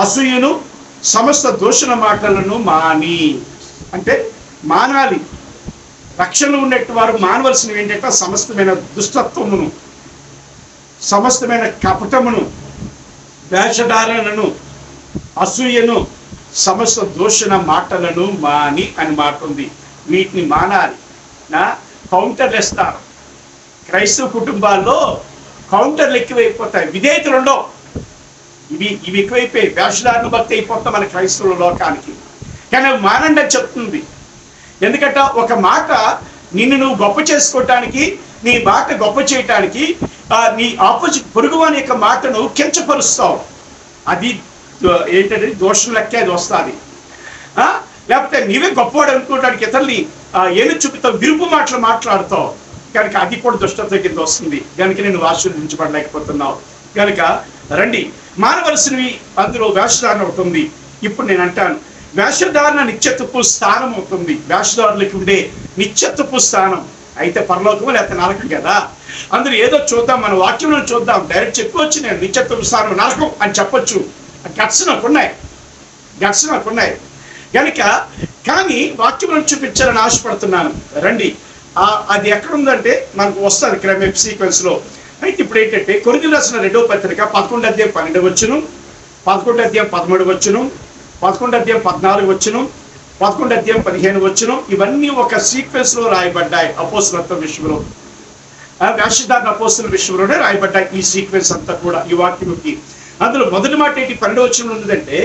అసూయను, సమస్త దూషణ మాటలను మాని, అంటే మానాలి. రక్షణలో ఉన్నట్టు వారు మానవలసినవి ఏంటంటే సమస్తమైన దుష్టత్వమును, సమస్తమైన కపటమును, వేషధారణను, అసూయను, సమస్త దూషణ మాటలను మాని అని మాట ఉంది. వీటిని మానాలి. కౌంటర్లు ఇస్తారు. క్రైస్తవ కుటుంబాల్లో కౌంటర్లు ఎక్కువైపోతాయి, విధేయతలు ఉండవు. ఇవి ఎక్కువైపోయి వేషధారణ భక్తి అయిపోతాం మన క్రైస్తవుల లోకానికి. కానీ మానండి అని చెప్తుంది. ఎందుకంటే ఒక మాట నిన్ను నువ్వు గొప్ప చేసుకోవటానికి, నీ మాట గొప్ప చేయటానికి నీ ఆపోజిట్ పొరుగువాని యొక్క మాటను కించపరుస్తావు. అది ఏంటంటే దోషం లెక్క అది వస్తుంది. లేకపోతే నీవే గొప్పవాడు అనుకోవడానికి ఇతరుల్ని ఏమి చూపుతావు, విరుపు మాటలు మాట్లాడుతావు. కనుక అది కూడా దుష్టత్వం కింద వస్తుంది. కనుక నేను ఆశీర్వదించబడలేకపోతున్నావు. కనుక రండి, మానవలసినవి అందులో వేషధారణ అవుతుంది. ఇప్పుడు నేను అంటాను, వేషధారణ నిత్యత్వపు స్థానం అవుతుంది. వేషధారులకి ఉండే నిత్యత్వపు స్థానం అయితే పరలోకము లేకపోతే నరకం కదా. అందులో ఏదో చూద్దాం, మన వాక్యంలో చూద్దాం. డైరెక్ట్ చెప్పవచ్చు, నేను నిత్యత్వపు స్థానం నరకం అని చెప్పొచ్చు. గట్స్ నాకున్నాయి. కనుక కానీ వాక్యంలో చూపించాలని ఆశపడుతున్నాను. రండి, అది ఎక్కడుందంటే మనకు వస్తుంది క్రమేప్ సీక్వెన్స్లో. అయితే ఇప్పుడు ఏంటంటే కొరింథీయులకు రాసిన 2వ పత్రిక 11వ అధ్యాయం 12వ వచనం, 11వ అధ్యాయం 13వ వచనం, 11వ అధ్యాయం 14వ వచనం, 11వ అధ్యాయం 15వ వచనం, ఇవన్నీ ఒక సీక్వెన్స్లో రాయబడ్డాయి. అపోస్తలత్వ విషయంలో, వేషధారణ అపోస్తల విషయంలోనే రాయబడ్డాయి ఈ సీక్వెన్స్ అంతా కూడా ఈ వాక్యంకి. అందులో మొదటి మాట ఏంటి 12వ వచనం ఉన్నదంటే,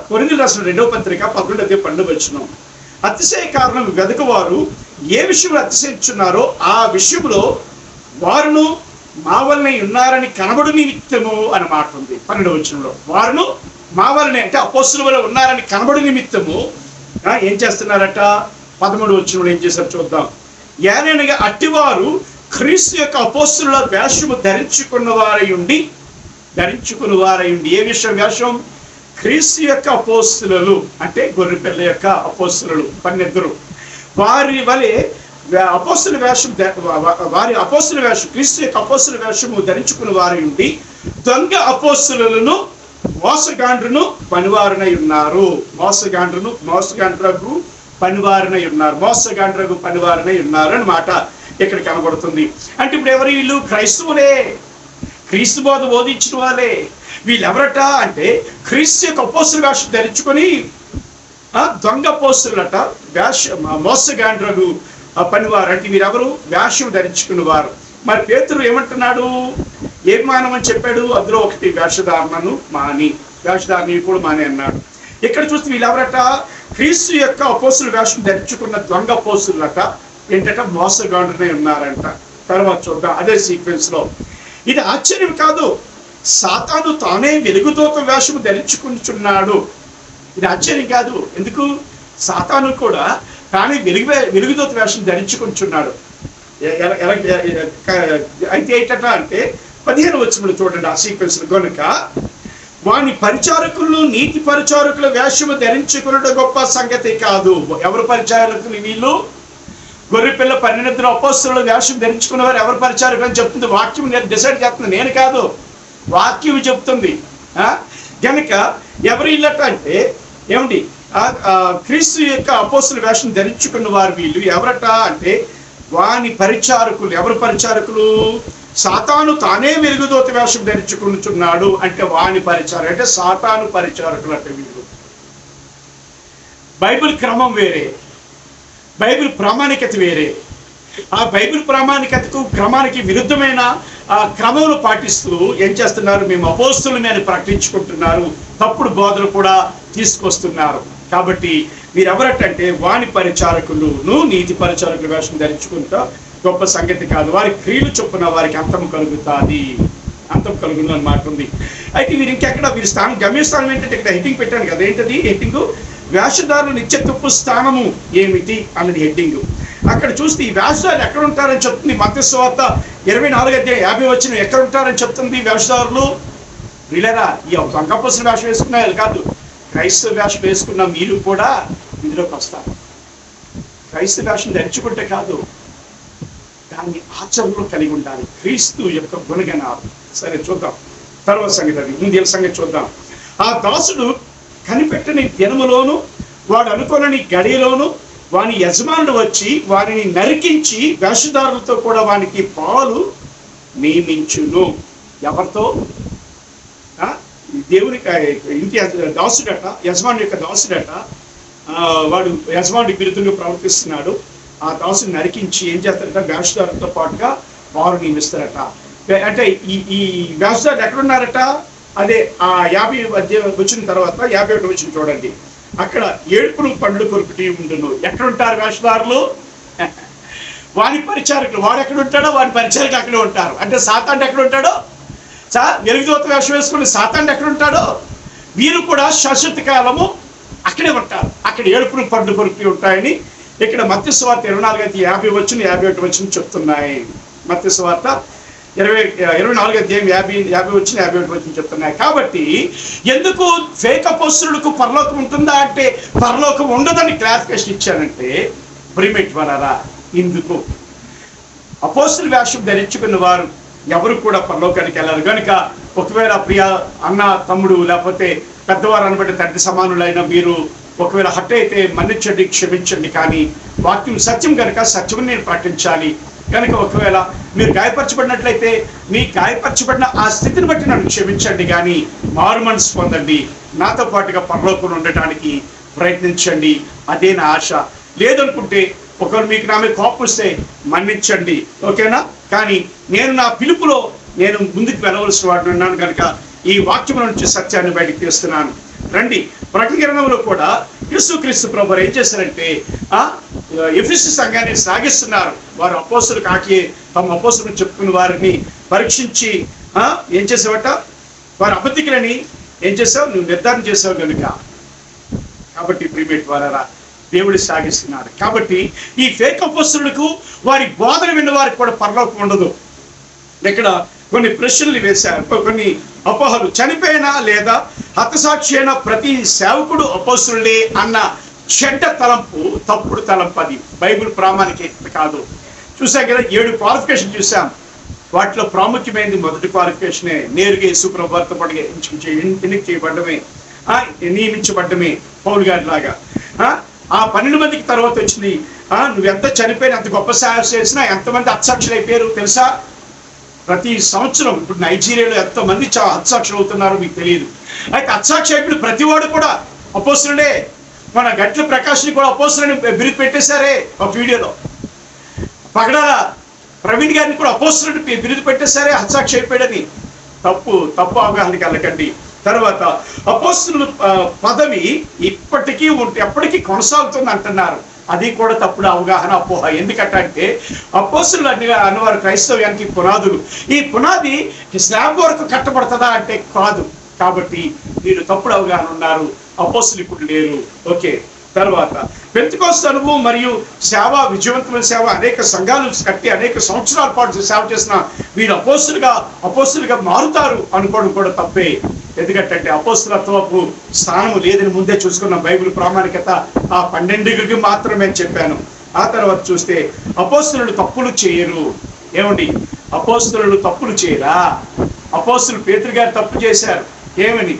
కొరింథీయులకు రాసిన 2వ పత్రిక 11వ అధ్యాయం 12వ వచనం, అతిశయ కారణం వెదకవారు ఏ విషయంలో అతిశయించున్నారో ఆ విషయంలో వారును మా వలనే ఉన్నారని కనబడు నిమిత్తము అని మాట ఉంది 12వ వచనంలో. వారును మా వలనే అంటే అపోస్తలుల వలె ఉన్నారని కనబడు నిమిత్తము ఏం చేస్తున్నారట? 13వ వచనంలో ఏం చేశారు చూద్దాం. ఏననగా అట్టివారు క్రీస్తు యొక్క అపోస్తలుల వేషము ధరించుకున్న వారై ఉండి. ఏ విషయం వేషం? క్రీస్తు యొక్క అపోస్తలులు అంటే గొర్రెపిల్ల యొక్క అపోస్తలులు 12 వారి వలె అపోస్తల వేషం, క్రీస్తు యొక్క అపోస్తల వేషము ధరించుకున్న వారి ఉండి దొంగ అపోస్తలులను మోసగాండ్రును పనివారనై ఉన్నారు. మోసగాండ్రగు పనివారనై ఉన్నారు అని మాట ఇక్కడ కనబడుతుంది. అంటే ఇప్పుడు ఎవరు వీళ్ళు? క్రైస్తవులే, క్రీస్తు బోధ బోధించిన వాళ్ళే. వీళ్ళు ఎవరట అంటే క్రీస్తు యొక్క అపోస్తల వేషం ధరించుకొని దొంగ అపోస్తలులట, మోసగాండ్రగు పనివారు. అంటే వీరెవరు? వేషం ధరించుకున్న వారు. మరి పేతురు ఏమంటున్నాడు? ఏం మానమని చెప్పాడు? అందులో ఒకటి వేషధారణను మాని, వేషధారణ కూడా మాని అన్నాడు. ఇక్కడ చూస్తే వీళ్ళెవరట? క్రీస్తు యొక్క అపోస్తల వేషం ధరించుకున్న దొంగ అపోస్తలులట. ఏంటంటే మోసగాండ్రనే ఉన్నారంట. తర్వాత చూద్దాం అదే సీక్వెన్స్ లో. ఇది ఆశ్చర్యం కాదు, సాతాను తానే వెలుగుదూత వేషము ధరించుకుంటున్నాడు. ఇది ఆశ్చర్యం కాదు. ఎందుకు? సాతాను కూడా తానే వెలుగుదూత వేషం ధరించుకుంటున్నాడు. అయితే ఏంటట అంటే 15వ వచనంలో చూడండి ఆ సీక్వెన్స్. కనుక వాని పరిచారకులను నీతి పరిచారకుల వేషము ధరించుకున్నట్టు గొప్ప సంగతి కాదు. ఎవరు పరిచారకులు? వీళ్ళు గొర్రెపిల్ల 12 అపోస్తలుల వేషం ధరించుకున్నవారు ఎవరు పరిచారకులు అని చెప్తుంది వాక్యం. నేను డిసైడ్ చేస్తుంది, నేను కాదు, వాక్యం చెప్తుంది. కనుక ఎవరు ఇల్లట అంటే ఏమండి, క్రీస్తు యొక్క అపోస్తలుల వేషం ధరించుకున్న వారు వీళ్ళు ఎవరట అంటే వాని పరిచారకులు. ఎవరు పరిచారకులు? సాతాను తానే వెలుగుదూత వేషం ధరించుకుంటున్నాడు అంటే వాని పరిచారకులు, అంటే సాతాను పరిచారకులు అంటే వీళ్ళు. బైబిల్ క్రమం వేరే, బైబిల్ ప్రామాణికత వేరే. ఆ బైబిల్ ప్రామాణికతకు క్రమానికి విరుద్ధమైన ఆ క్రమంలో పాటిస్తూ ఏం చేస్తున్నారు? మేము అపోస్తలుని అని ప్రకటించుకుంటున్నారు, తప్పుడు బోధలు కూడా తీసుకొస్తున్నారు. కాబట్టి మీరు ఎవరటంటే వాని పరిచారకులును నీతి పరిచారకుల వేషం ధరించుకుంటా గొప్ప సంగతి కాదు, వారి క్రియలు చొప్పున వారికి అంతం కలుగుతుంది, అంతం కలుగుతుంది అని మాట ఉంది. అయితే వీరు ఇంకెక్కడ వీరి స్థానం, గమ్యస్థానం ఏంటంటే ఇక్కడ హెడ్డింగ్ పెట్టాను కదా, ఏంటది హెడ్డింగ్? వేషధారుల నిత్యత్వపు స్థానము ఏమిటి అన్నది హెడ్డింగ్. అక్కడ చూస్తే ఈ వేషధారులు ఎక్కడ ఉంటారని చెప్తుంది మత్తయి సువార్త 24:50 ఎక్కడ ఉంటారని చెప్తుంది వేషధారులు. వీళ్ళరా ఈ దొంగపోసిన వేషం వేసుకున్న కాదు, క్రైస్తవ వేషం వేసుకున్న మీరు కూడా ఇందులోకి వస్తారు. క్రైస్తవ వేషం ధరించుకుంటే కాదు, దాన్ని ఆచరణలో కలిగి ఉండాలి, క్రీస్తు యొక్క గుణగణాలు. సరే చూద్దాం తర్వాత సంగతి, అది ముందు సంగతి చూద్దాం. ఆ దాసుడు కనిపెట్టని దినములోను వాడు అనుకోని గడియలోను వాని యజమానుడు వచ్చి వారిని నరికించి వేషధారులతో కూడా వానికి పాలు నియమించును. ఎవరితో? దేవునికి ఇంటి దాసుడట, యజమానుడి యొక్క దాసుడట. వాడు యజమానుడి విరుద్ధంగా ప్రవర్తిస్తున్నాడు. ఆ దాసుని నరికించి ఏం చేస్తారట? వేషధారులతో పాటుగా పాలు నియమిస్తారట. అంటే ఈ వేషధారులు ఎక్కడున్నారట? అదే ఆ 50 వచ్చిన తర్వాత 51 వచ్చిన చూడండి, అక్కడ ఏడుపును పండ్లు కొరుకుటి ఉండును. ఎక్కడుంటారు వేషధారులు? వాని పరిచారకులు. వాడు ఎక్కడ ఉంటాడో వాని పరిచారకులు అక్కడే ఉంటారు. అంటే సాతాను ఎక్కడ ఉంటాడో, వెలుగుదూత వేషం వేసుకుని సాతాను ఎక్కడ ఉంటాడో వీరు కూడా శాశ్వత కాలము అక్కడే ఉంటారు. అక్కడ ఏడుపును పండ్లు కొరుకుటి ఉంటాయని ఇక్కడ మత్తయి సువార్త 24:50-51 చెప్తున్నాయి. మత్తయి సువార్త 24:50-51 చెప్తున్నాయి. కాబట్టి ఎందుకు ఫేక్ అపోస్తలులకు పరలోకం ఉంటుందా అంటే పరలోకం ఉండదని క్లారిఫికేషన్ ఇచ్చానంటే ప్రిమేట్ వరారా, ఇందుకు అపోస్తలు వేషం ధరించుకున్న వారు ఎవరు కూడా పరలోకానికి వెళ్ళారు. కనుక ఒకవేళ ప్రియ అన్న తమ్ముడు లేకపోతే పెద్దవారు అనబట్టి తండ్రి సమానులైన మీరు ఒకవేళ హట్ అయితే మన్నించండి, క్షమించండి. కానీ వాక్యం సత్యం కనుక సత్యం నేను పాటించాలి. కనుక ఒకవేళ మీరు గాయపరచబడినట్లయితే మీ గాయపరచబడిన ఆ స్థితిని బట్టి నన్ను క్షమించండి, కానీ మారు మనసు పొందండి, నాతో పాటుగా పరలోకంలో ఉండటానికి ప్రయత్నించండి. అదే నా ఆశ. లేదనుకుంటే ఒకరు మీకు నా మీద కోపం వస్తే మన్నించండి, ఓకేనా? కానీ నేను నా పిలుపులో నేను ముందుకు వెళ్ళవలసిన వాడిని ఉన్నాను కనుక ఈ వాక్యం నుంచి సత్యాన్ని బయటకు తీస్తున్నాను. రండి, ప్రకటన గ్రంథంలో కూడా యేసుక్రీస్తు ప్రభువు ఏం చేశారంటే ఎఫెసు సంఘాన్ని సాగిస్తున్నారు. వారు అపోస్తలు కాకి తమ అపోస్తలను చెప్పుకున్న వారిని పరీక్షించి ఏం చేసావట? వారు అబద్ధికులని ఏం చేసావు? నువ్వు నిర్ధారణ చేసావు కనుక. కాబట్టి ప్రిమేట్ వారా దేవుడు సాగిస్తున్నారు. కాబట్టి ఈ ఫేక్ అపోస్తలులకు వారి బోధన విన్న వారికి కూడా పరలోకం ఉండదు. ఇక్కడ కొన్ని ప్రశ్నలు వేశారు, కొన్ని అపోహలు. చనిపోయినా లేదా హతసాక్షి అయిన ప్రతి సేవకుడు అపోస్తలుడే అన్న చెడ్డ తలంపు, తప్పుడు తలంపు. అది బైబిల్ ప్రామాణికత కాదు. చూసాం కదా, 7 క్వాలిఫికేషన్ చూసాం. వాటిలో ప్రాముఖ్యమైనది మొదటి క్వాలిఫికేషనే నేరుగా యేసు ప్రభువుతో పాటు ఎన్నిక చేయబడ్డమే, నియమించబడ్డమే. పౌలు గారి లాగా ఆ 12 మందికి తర్వాత వచ్చింది. నువ్వెంత చనిపోయినా, ఎంత గొప్ప సేవ చేసినా ఎంతమంది హతసాక్షులు అయిపోయారు తెలుసా? ప్రతి సంవత్సరం ఇప్పుడు నైజీరియాలో ఎంతమంది హతసాక్షులు అవుతున్నారో మీకు తెలియదు. అయితే హతసాక్షి అయిపోయిన ప్రతి వాడు కూడా అపోస్తలుడే. మన గట్ల ప్రకాష్ని కూడా అపోస్తలుని బిరుదు పెట్టేశారే ఒక వీడియోలో. పగడాల ప్రవీణ్ గారిని కూడా అపోస్తలుని బిరుదు పెట్టేశారే హతసాక్షి అయిపోయాడని. తప్పు అవగాహనకి వెళ్ళకండి. తర్వాత అపోస్తలుల పదవి ఇప్పటికీ ఎప్పటికీ కొనసాగుతుంది అంటున్నారు. అది కూడా తప్పుడు అవగాహన, అపోహ. ఎందుకంటే అపోస్తలులు అన్నవారు క్రైస్తవ్యానికి పునాదులు. ఈ పునాది స్లాబ్ వరకు కట్టబడుతుందా అంటే కాదు. కాబట్టి మీరు తప్పుడు అవగాహన ఉన్నారు. అపోస్తలులు ఇప్పుడు లేరు. ఓకే. తర్వాత పెంతెకోస్తు అనుభవం మరియు సేవ, విజయవంతమైన సేవ, అనేక సంఘాలు కట్టి అనేక సంవత్సరాల పాటు సేవ చేసిన వీరు అపోస్తలుగా మారుతారు అనుకోవడం కూడా తప్పే. ఎందుకంటే అపోస్తలత్వపు స్థానము లేదని ముందే చూసుకున్న బైబిల్ ప్రామాణికత ఆ 12కి మాత్రమే చెప్పాను. ఆ తర్వాత చూస్తే అపోస్తలులు తప్పులు చేయరు. ఏమండి, అపోస్తలులు తప్పులు చేయరా? అపోస్తలులు పేతురు గారు తప్పు చేశారు. ఏమని?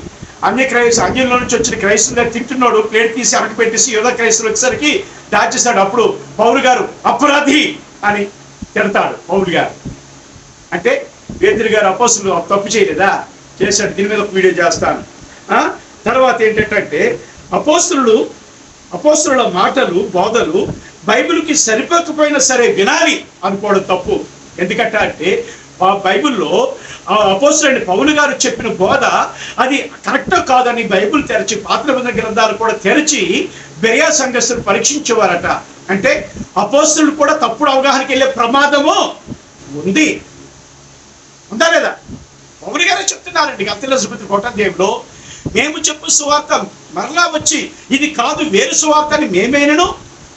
అన్యంలో నుంచి వచ్చిన క్రైస్తవులు గారు తింటున్నాడు, ప్లేట్ తీసి అరక పెట్టేసి యోధ క్రైస్తవులు వచ్చేసరికి దాచేస్తాడు. అప్పుడు పౌలు గారు అపరాధి అని తిడతాడు. పౌలు గారు అంటే పేతురు గారు అపోస్తలులు తప్పు చేయలేదా? చేశాడు. దీని మీద ఒక వీడియో చేస్తాను. తర్వాత ఏంటంటే అపోస్తలుల మాటలు బోధలు బైబిల్కి సరిపోకపోయినా సరే వినాలి అనుకోవడం తప్పు. ఎందుకంటే అంటే ఆ బైబిల్లో అపోస్తలుడైన పౌలు గారు చెప్పిన బోధ అది కరెక్టో కాదని బైబిల్ తెరిచి పాత నిబంధన గ్రంథాలు కూడా తెరిచి బెరియా సంఘస్థులు పరీక్షించేవారట. అంటే అపోస్తలులు కూడా తప్పుడు అవగాహనకి వెళ్ళే ప్రమాదము ఉంది. ఉందా లేదా? పౌలు గారే చెప్తున్నారండి గలతీయులకు కోటదేవులో, మేము చెప్పు సువార్త మరలా వచ్చి ఇది కాదు వేరు సువార్త అని మేమేనను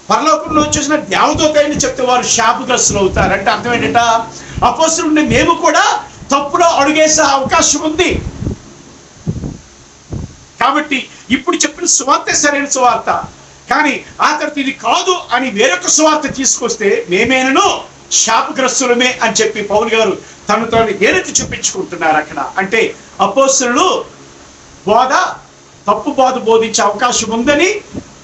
పరలోకంలో వచ్చేసిన దేవదూత అని చెప్తే వారు శాపగ్రస్తులు అవుతారు. అంటే అర్థం ఏంటంట? అపోస్తలుని మేము కూడా తప్పులో అడుగేసే అవకాశం ఉంది. కాబట్టి ఇప్పుడు చెప్పిన సువార్త సరైన సువార్త, కానీ ఆ తర్వాత ఇది కాదు అని వేరొక సువార్త తీసుకొస్తే మేమేనను శాపగ్రస్తులమే అని చెప్పి పౌలు గారు తను ఏదైతే చూపించుకుంటున్నారు అక్కడ. అంటే అపోస్తలులు బోధ తప్పు బోధ బోధించే అవకాశం ఉందని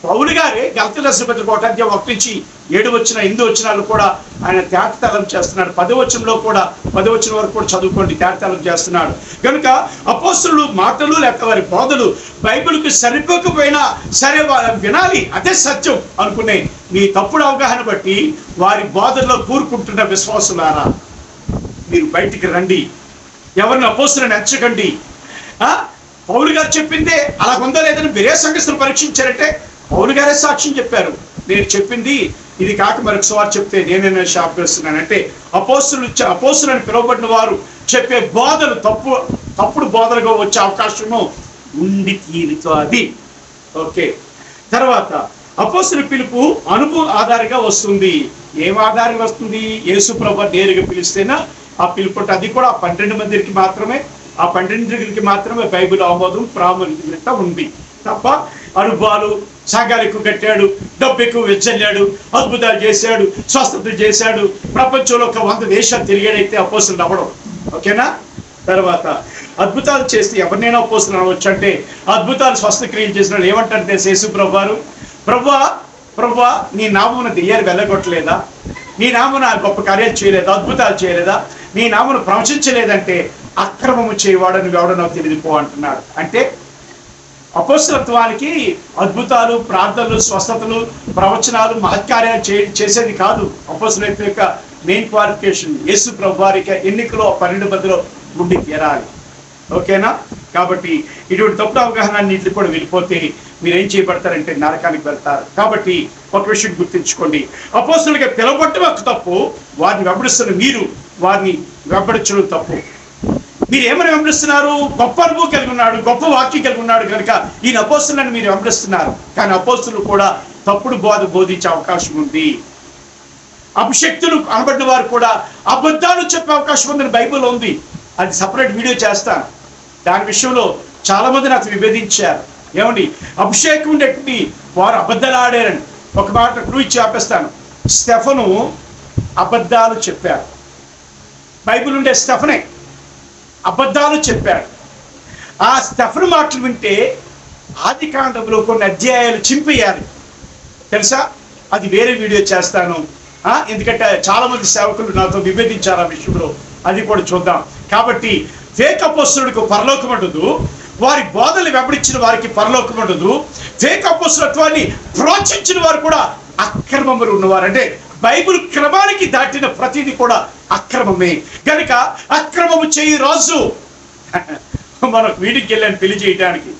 పౌలు గారే గలతీయులకు 1-7 వచ్చిన 8 వచనాలు కూడా ఆయన తేటతలం చేస్తున్నాడు. 10వ వచనంలో కూడా 10వ వచనం వరకు కూడా చదువుకోండి, తేటతలం చేస్తున్నాడు. కనుక అపోస్తలులు మాటలు లేక వారి బోధలు బైబిల్కి సరిపోకపోయినా సరే వినాలి, అదే సత్యం అనుకునే మీ తప్పుడు అవగాహన బట్టి వారి బోధల్లో కూరుకుంటున్న విశ్వాసులారా, మీరు బయటికి రండి. ఎవరిని అపోస్తలుని ఎంచకండి. పౌలు గారు చెప్పిందే అలా ఉందో లేదని బెరియా సంఘస్థులు పరీక్షించారంటే పౌలు గారే సాక్ష్యం చెప్పారు. నేను చెప్పింది ఇది కాక మరొక సువార్త చెప్తే నేనైనా శాపగ్రస్తున్నాను. అంటే అపోస్తలుని పిలువబడిన వారు చెప్పే బోధలు తప్పుడు బోధలుగా వచ్చే అవకాశము ఉండి తీరుతుంది. ఓకే, తర్వాత అపోస్తలుల పిలుపు అనుభవం ఆధారంగా వస్తుంది. ఏం ఆధారంగా వస్తుంది? యేసు ప్రభువు నేరుగా పిలిస్తేనా ఆ పిలుపు. అది కూడా 12 మందికి మాత్రమే, ఆ 12 మాత్రమే బైబిల్ ఆమోదం ప్రాముఖ్యత ఉంది తప్ప అనుభవాలు సంఘాలు ఎక్కువ కట్టాడు, డబ్బు ఎక్కువ వెచ్చల్లాడు, అద్భుతాలు చేశాడు, స్వస్థతలు చేశాడు, ప్రపంచంలో ఒక 100 దేశాలు తిరిగాడైతే అపోస్తలుడు అవ్వడం. ఓకేనా? తర్వాత అద్భుతాలు చేస్తే ఎవరినైనా అపోస్తలుడు అనవచ్చు. అంటే అద్భుతాలు స్వస్థక్రియలు చేసిన వాళ్ళు ఏమంటారంటే యేసు ప్రభువారు, ప్రభువా నీ నామమున దెయ్యాలు వెళ్ళగొట్టలేదా? నీ నామమున గొప్ప కార్యాలు చేయలేదా? అద్భుతాలు చేయలేదా? నీ నామమును ప్రవచించలేదంటే అక్రమము చేయవాడని ఎవడో నాకు తెలియదు పో అంటున్నాడు. అంటే అపోస్తలత్వానికి అద్భుతాలు, ప్రార్థనలు, స్వస్థతలు, ప్రవచనాలు, మహత్కార్యాలు చేసేది కాదు. అపోస్తలుల యొక్క మెయిన్ క్వాలిఫికేషన్ యేసు ప్రభు వారికి ఎన్నికలో 12 మందిలో ఉండి తీరాలి. ఓకేనా? కాబట్టి ఇటువంటి తప్పుడు అవగాహన అన్నింటినీ కూడా వెళ్ళిపోతే మీరేం చేయబడతారంటే నరకానికి వెళ్తారు. కాబట్టి ఒక విషయం గుర్తుంచుకోండి, అపోస్తలులుగా పిలవబడటం ఒక తప్పు, వారిని వెంబడిస్తున్న మీరు వారిని వెంబడించడం తప్పు. మీరు ఏమని వెంబడిస్తున్నారు? గొప్ప అనుభవం కలిగి ఉన్నాడు, గొప్ప వాక్యం కలిగి ఉన్నాడు కనుక ఈయన అపోస్తలులను మీరు వెంబడిస్తున్నారు. కానీ అపోస్తలులు కూడా తప్పుడు బోధ బోధించే అవకాశం ఉంది. అభిషక్తులు అనబడిన వారు కూడా అబద్ధాలు చెప్పే అవకాశం ఉందని బైబిల్లో ఉంది. అది సపరేట్ వీడియో చేస్తాను. దాని విషయంలో చాలా మంది నాకు విభేదించారు. ఏమండి, అభిషేకం ఉండేటువంటి వారు అబద్ధాలు ఆడారని ఒక మాట క్లూ ఇచ్చి ఆపేస్తాను. స్టెఫను అబద్ధాలు చెప్పారు. బైబిల్ ఉండే స్టెఫనే అబద్ధాలు చెప్పాడు. ఆ స్టెఫను మాటలు వింటే ఆది కాండంలో కొన్ని అధ్యాయాలు చింపేయాలి తెలుసా? అది వేరే వీడియో చేస్తాను. ఎందుకంటే చాలా మంది సేవకులు నాతో విభేదించారు ఆ విషయంలో, అది కూడా చూద్దాం. కాబట్టి ఫేక్ అపోస్తలుడికి పరలోకం ఉండదు, వారి బోధలు వెంబడించిన వారికి పరలోకం ఉండదు. ఫేక్ అపోస్తలత్వాన్ని ప్రోత్సహించిన వారు కూడా అక్రమములు ఉన్నవారు. అంటే బైబిల్ క్రమానికి దాటిన ప్రతిదీ కూడా అక్రమమే. కనుక అక్రమము చేయి రాజు. మనకు వీడికి వెళ్ళాను పెళ్లి చేయడానికి,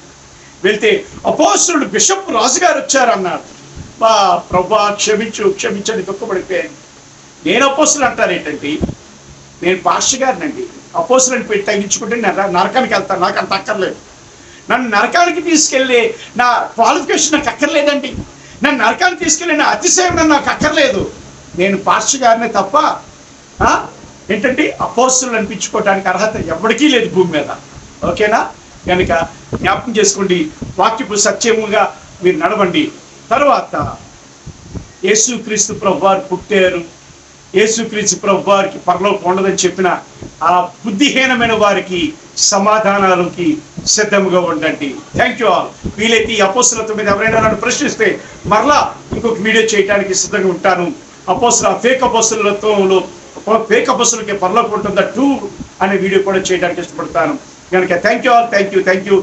వెళ్తే అపోస్తలుడు బిషప్ రాజుగారు వచ్చారన్నాడు. ప్రభా క్షమించని దుఃఖపడిపోయాను. నేను అపోస్తలుడు అంటారేంటండి? నేను పాస్టర్ గారినండి. అపోస్తలుని పెట్టి తగ్గించుకుంటే నరకానికి వెళ్తాను, నాకు అంత అక్కర్లేదు. నన్ను నరకానికి తీసుకెళ్ళి నా క్వాలిఫికేషన్ నాకు అక్కర్లేదండి. నన్ను నరకానికి తీసుకెళ్ళి నా అతిశయం నాకు అక్కర్లేదు. నేను పాస్టర్ గారినే తప్ప ఏంటంటే అపోస్తలులు అనిపించుకోవడానికి అర్హత ఎవరికీ లేదు భూమి మీద. ఓకేనా? కనుక జ్ఞాపకం చేసుకోండి, వాక్యపు సత్యముగా మీరు నడవండి. తర్వాత యేసుక్రీస్తు ప్రభువారు పుట్టారు, యేసుక్రీస్తు ప్రభువారికి పరలోకం ఉండదని చెప్పిన ఆ బుద్ధిహీనమైన వారికి సమాధానాలకి సిద్ధంగా ఉండండి. Thank you all. వీలైతే ఈ అపోస్తులతో మీద ఎవరైనా నన్ను ప్రశ్నిస్తే మరలా ఇంకొక వీడియో చేయడానికి సిద్ధంగా ఉంటాను. ఫేక్ అపోస్తులకి పరలోకం ఉంటుందా 2 అనే వీడియో కూడా చేయడానికి ఇష్టపడతాను కనుక thank you all. Thank you.